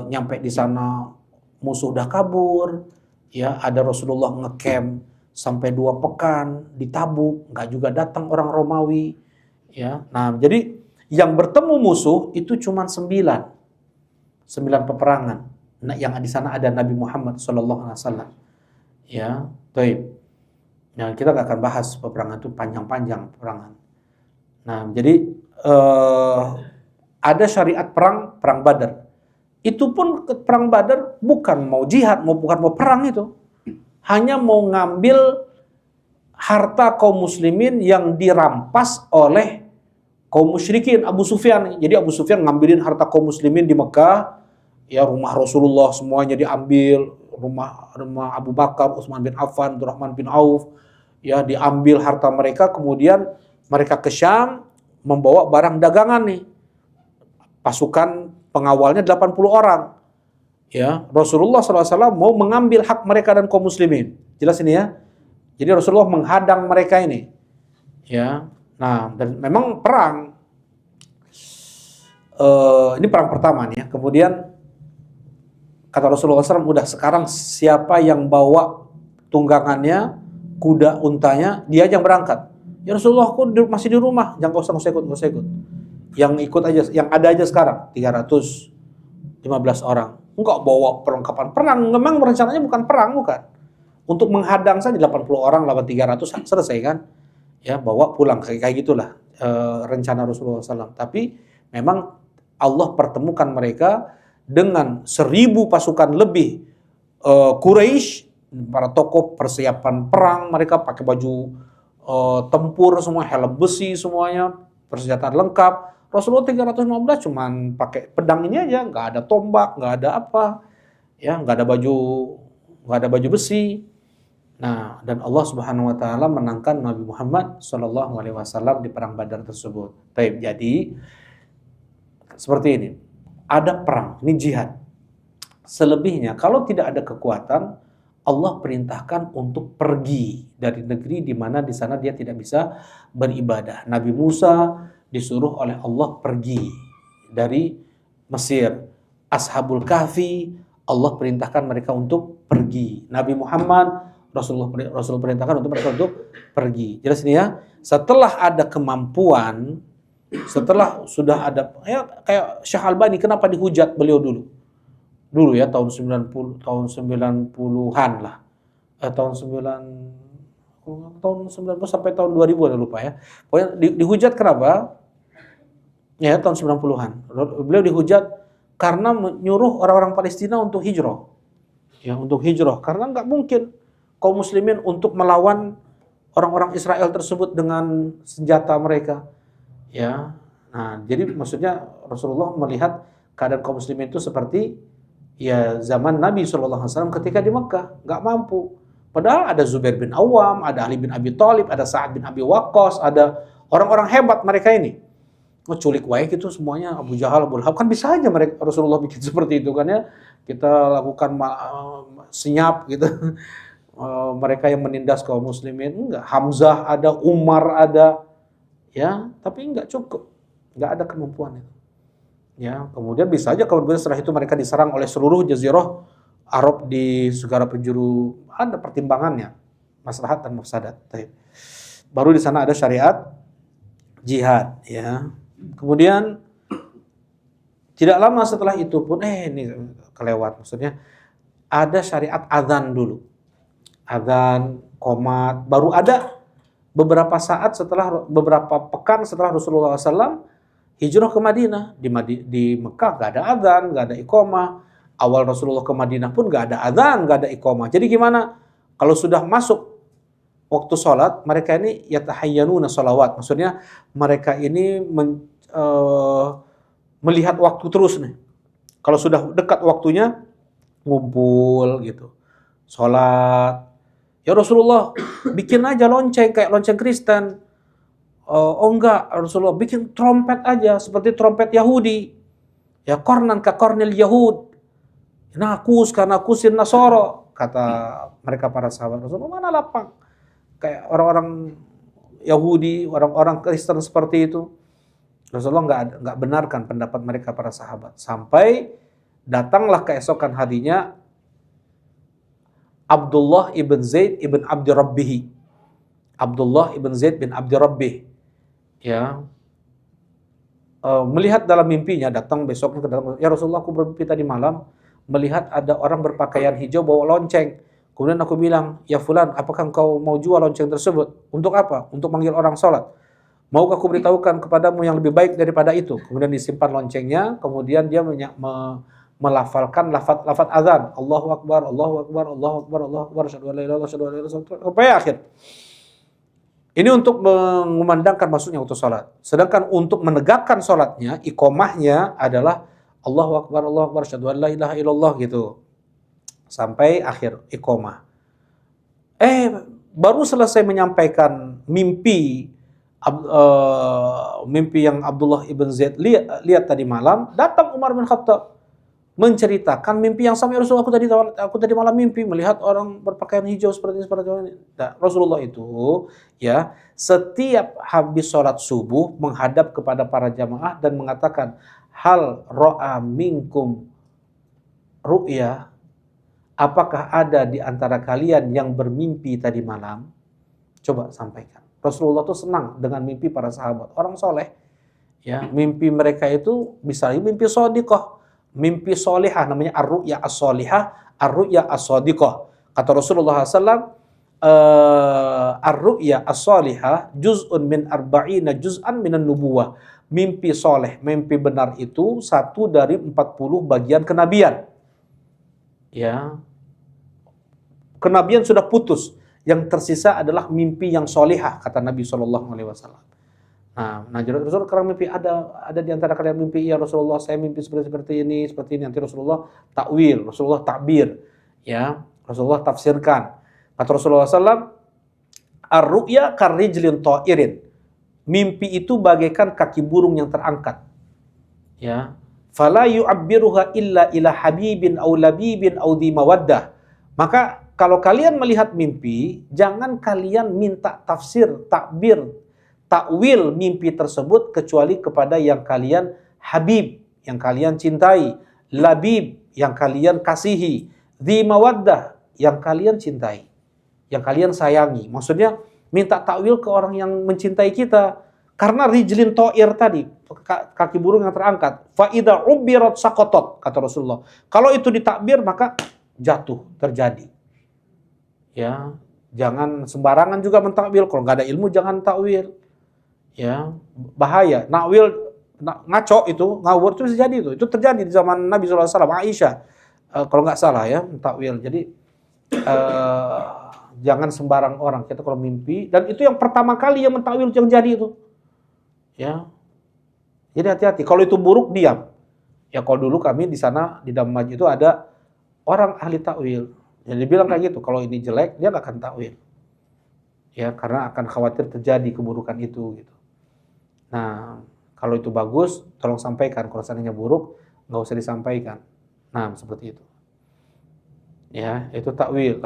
nyampe di sana musuh udah kabur, ya, ada Rasulullah ngecamp sampai 2 pekan di Tabuk, enggak juga datang orang Romawi. Ya, nah jadi yang bertemu musuh itu cuma 9 peperangan. Nah, yang di sana ada Nabi Muhammad SAW. Ya, baik. Nah, kita nggak akan bahas peperangan itu panjang-panjang peperangan. Nah, jadi ada syariat perang Badar. Itu pun perang Badar bukan mau jihad, bukan mau perang itu. Hanya mau ngambil harta kaum muslimin yang dirampas oleh kaum musyrikin, Abu Sufyan. Jadi Abu Sufyan ngambilin harta kaum muslimin di Mekah, ya, rumah Rasulullah semuanya diambil, rumah Abu Bakar, Utsman bin Affan, Abdurrahman bin Auf, ya, diambil harta mereka. Kemudian mereka ke Syam membawa barang dagangan nih. Pasukan pengawalnya 80 orang. Ya, Rasulullah SAW mau mengambil hak mereka dan kaum muslimin. Jelas ini ya. Jadi Rasulullah menghadang mereka ini. Ya. Nah, dan memang perang ini perang pertama nih ya. Kemudian kata Rasulullah SAW, udah sekarang siapa yang bawa tunggangannya, kuda, untanya, dia yang berangkat. Ya Rasulullah, aku masih di rumah, jangan usah ikut. Yang ikut aja, yang ada aja sekarang 315 orang. Enggak bawa perlengkapan perang, memang rencananya bukan perang, bukan. Untuk menghadang saja 80 orang lawan 300 selesai kan? Ya, bawa pulang kayak gitulah rencana Rasulullah SAW. Tapi memang Allah pertemukan mereka dengan 1000 pasukan lebih Quraisy, para tokoh persiapan perang, mereka pakai baju tempur semua, helm besi semuanya, persenjataan lengkap. Rasulullah 315 cuman pakai pedang ini aja, nggak ada tombak, nggak ada apa, ya nggak ada baju besi. Nah, dan Allah Subhanahu wa taala menangkan Nabi Muhammad sallallahu alaihi wasallam di perang Badar tersebut. Baik, jadi seperti ini. Ada perang, ini jihad. Selebihnya kalau tidak ada kekuatan, Allah perintahkan untuk pergi dari negeri di mana di sana dia tidak bisa beribadah. Nabi Musa disuruh oleh Allah pergi dari Mesir. Ashabul Kahfi, Allah perintahkan mereka untuk pergi. Nabi Muhammad, Rasul perintahkan untuk mereka untuk pergi. Jelas ini ya. Setelah ada kemampuan, setelah sudah ada, ya kayak Syekh Albani, kenapa dihujat beliau dulu ya, tahun 90-an lah. Tahun 90 sampai tahun 2000 ada lupa ya. Pokoknya dihujat kenapa? Ya, tahun 90-an. Beliau dihujat karena menyuruh orang-orang Palestina untuk hijrah. Ya, untuk hijrah karena nggak mungkin kaum muslimin untuk melawan orang-orang Israel tersebut dengan senjata mereka. Ya. Nah, jadi maksudnya Rasulullah melihat keadaan kaum muslimin itu seperti ya zaman Nabi SAW ketika di Mekah, nggak mampu. Padahal ada Zubair bin Awam, ada Ali bin Abi Thalib, ada Sa'ad bin Abi Waqqas, ada orang-orang hebat mereka ini. Culik wae gitu semuanya, Abu Jahal, Abu Lahab, kan bisa aja mereka Rasulullah bikin seperti itu kan ya. Kita lakukan senyap gitu. Mereka yang menindas kaum muslimin, enggak. Hamzah ada, Umar ada, ya, tapi enggak cukup. Enggak ada kemampuan itu. Ya, kemudian bisa aja kemudian setelah itu mereka diserang oleh seluruh jazirah Arab di segala penjuru, ada pertimbangannya, maslahat dan mafsadat. Baru di sana ada syariat jihad, ya. Kemudian tidak lama setelah itu pun ini kelewat, maksudnya ada syariat azan dulu. Azan, qomat, baru ada beberapa saat setelah, beberapa pekan setelah Rasulullah SAW hijrah ke Madinah. Di Mekah gak ada azan, gak ada iqamah. Awal Rasulullah ke Madinah pun gak ada azan, gak ada iqamah. Jadi gimana? Kalau sudah masuk waktu sholat, mereka ini yatahayyanuna sholawat. Maksudnya mereka ini melihat waktu terus nih. Kalau sudah dekat waktunya, ngumpul gitu. Sholat. Ya Rasulullah, bikin aja lonceng kayak lonceng Kristen. Oh enggak, Rasulullah bikin trompet aja seperti trompet Yahudi. Ya kornan ka kornil Yahud. Nakus karena kusin Nasoro, kata mereka para sahabat Rasulullah. Mana lapang kayak orang-orang Yahudi, orang-orang Kristen seperti itu. Rasulullah enggak benarkan pendapat mereka para sahabat. Sampai datanglah keesokan harinya Abdullah ibn Zaid ibn Abdi Rabbih. Abdullah ibn Zaid bin Abdi Rabbih. Ya, melihat dalam mimpinya, datang besoknya ke dalam, ya Rasulullah, aku bermimpi tadi malam melihat ada orang berpakaian hijau bawa lonceng. Kemudian aku bilang, ya fulan, apakah engkau mau jual lonceng tersebut? Untuk apa? Untuk manggil orang sholat. Maukah aku beritahukan kepadamu yang lebih baik daripada itu? Kemudian disimpan loncengnya, kemudian dia melafalkan lafaz azan, Allahu Akbar, Allahu Akbar, Allahu Akbar, Allahu Akbar, asyhadu an la ilaha illallah, asyhadu anna Muhammadan rasulullah, sampai akhir. Ini untuk mengumandangkan masuknya waktu sholat. Sedangkan untuk menegakkan sholatnya, iqomahnya adalah Allahu Akbar, Allahu Akbar, asyhadu an la ilaha illallah gitu. Sampai akhir iqomah. Baru selesai menyampaikan mimpi yang Abdullah ibn Zaid lihat tadi malam, datang Umar bin Khattab menceritakan mimpi yang sama. Rasulullah, aku tadi malam mimpi melihat orang berpakaian hijau seperti ini. Nah, Rasulullah itu ya setiap habis sholat subuh menghadap kepada para jamaah dan mengatakan, hal ro'a minkum ru'ya, apakah ada di antara kalian yang bermimpi tadi malam? Coba sampaikan. Rasulullah itu senang dengan mimpi para sahabat, orang soleh. Ya, mimpi mereka itu misalnya mimpi shadiqah, mimpi solihah, namanya ar-ru'ya as-solihah, ar-ru'ya as-shadiqah. Kata Rasulullah SAW, ar-ru'ya as-solihah juz'un min arba'ina juz'an minan nubuwah. Mimpi soleh, mimpi benar itu 1 dari 40 bagian kenabian. Ya, kenabian sudah putus. Yang tersisa adalah mimpi yang solihah, kata Nabi SAW. Nah, Rasulullah sekarang mimpi, ada di antara kalian mimpi, ya Rasulullah saya mimpi seperti ini, seperti ini. Nanti Rasulullah takwil, Rasulullah takbir, ya Rasulullah tafsirkan. Kata Rasulullah SAW, ar-ru'ya karrijlin ta'irin. Mimpi itu bagaikan kaki burung yang terangkat. Ya, fala yu'abbiruha illa ila habibin au labibin au di mawaddah. Maka kalau kalian melihat mimpi, jangan kalian minta tafsir, takbir, takwil mimpi tersebut kecuali kepada yang kalian habib, yang kalian cintai, labib, yang kalian kasihi, di mawaddah, yang kalian cintai, yang kalian sayangi. Maksudnya minta takwil ke orang yang mencintai kita. Karena rijlin to'ir tadi, kaki burung yang terangkat. Fa'idha ubirat sakotot, kata Rasulullah. Kalau itu ditakbir, maka jatuh, terjadi. Ya, jangan sembarangan juga mentakwil. Kalau nggak ada ilmu, jangan takwil. Ya, bahaya. Nakwil, ngaco itu, ngawur itu bisa jadi itu. Itu terjadi di zaman Nabi SAW, Aisyah. Kalau nggak salah ya, takwil. Jadi, jangan sembarang orang. Kita kalau mimpi, dan itu yang pertama kali yang mentakwil yang jadi itu. Ya, jadi hati-hati. Kalau itu buruk, diam. Ya kalau dulu kami di sana di Damaj itu ada orang ahli takwil. Jadi dia bilang kayak gitu. Kalau ini jelek, dia nggak akan takwil. Ya, karena akan khawatir terjadi keburukan itu. Gitu. Nah, kalau itu bagus, tolong sampaikan. Kalau seandainya buruk, nggak usah disampaikan. Nah, seperti itu. Ya, itu takwil.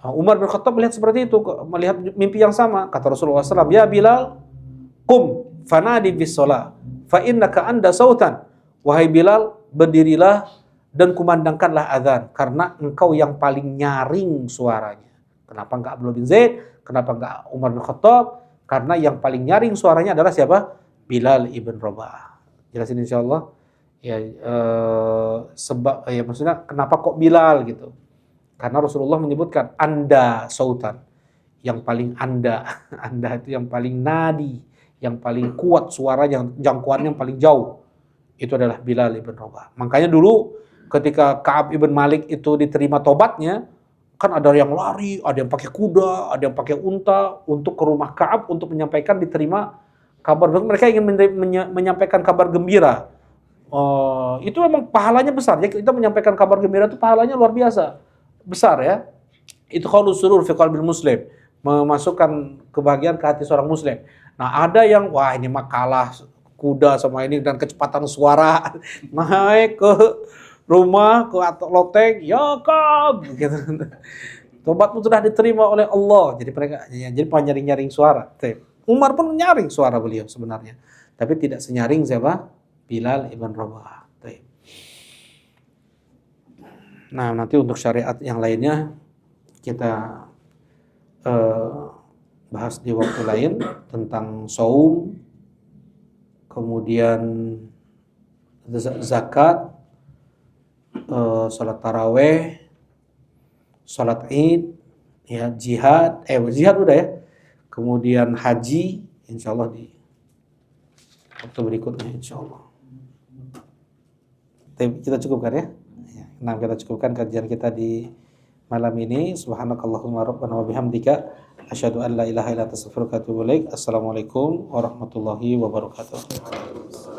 Umar bin Khattab melihat seperti itu, melihat mimpi yang sama. Kata Rasulullah SAW, ya Bilal, qum fanadi bis shalah fa innaka anda sautan. Wahai Bilal, berdirilah dan kumandangkanlah azan karena engkau yang paling nyaring suaranya. Kenapa enggak Abdullah bin Zaid? Kenapa enggak Umar bin Khattab? Karena yang paling nyaring suaranya adalah siapa? Bilal ibn Rabah. Jelasin insyaallah. Ya, sebab ya maksudnya kenapa kok Bilal gitu? Karena Rasulullah menyebutkan anda sautan, yang paling anda itu yang paling nadi, yang paling kuat suaranya, jangkauannya yang paling jauh, itu adalah Bilal ibn Rabah. Makanya dulu ketika Ka'ab ibn Malik itu diterima tobatnya, kan ada yang lari, ada yang pakai kuda, ada yang pakai unta untuk ke rumah Ka'ab untuk menyampaikan diterima kabar. Mereka ingin menyampaikan kabar gembira. Itu memang pahalanya besar. Jadi kita menyampaikan kabar gembira itu pahalanya luar biasa besar ya. Itu qaulus surur fi qalbil muslim, memasukkan kebahagiaan ke hati seorang muslim. Nah, ada yang wah ini mah kalah kuda sama ini dan kecepatan suara naik ke rumah ke loteng, ya Ka'ab gitu. Tobatmu sudah diterima oleh Allah. Jadi mereka jadi nyaring suara. Umar pun nyaring suara beliau sebenarnya, tapi tidak senyaring siapa? Bilal ibn Rabah. Nah, nanti untuk syariat yang lainnya kita bahas di waktu lain tentang saum, kemudian zakat, salat taraweh, salat id, ya jihad udah ya, kemudian haji, insyaallah di waktu berikutnya insyaallah. Kita cukupkan ya. Nah, kita cukupkan kajian kita di malam ini. Subhanakallahumma rabbana wa bihamdika asyhadu an la ilaha illa anta astaghfiruka wa atubu ilaik. Assalamualaikum warahmatullahi wabarakatuh.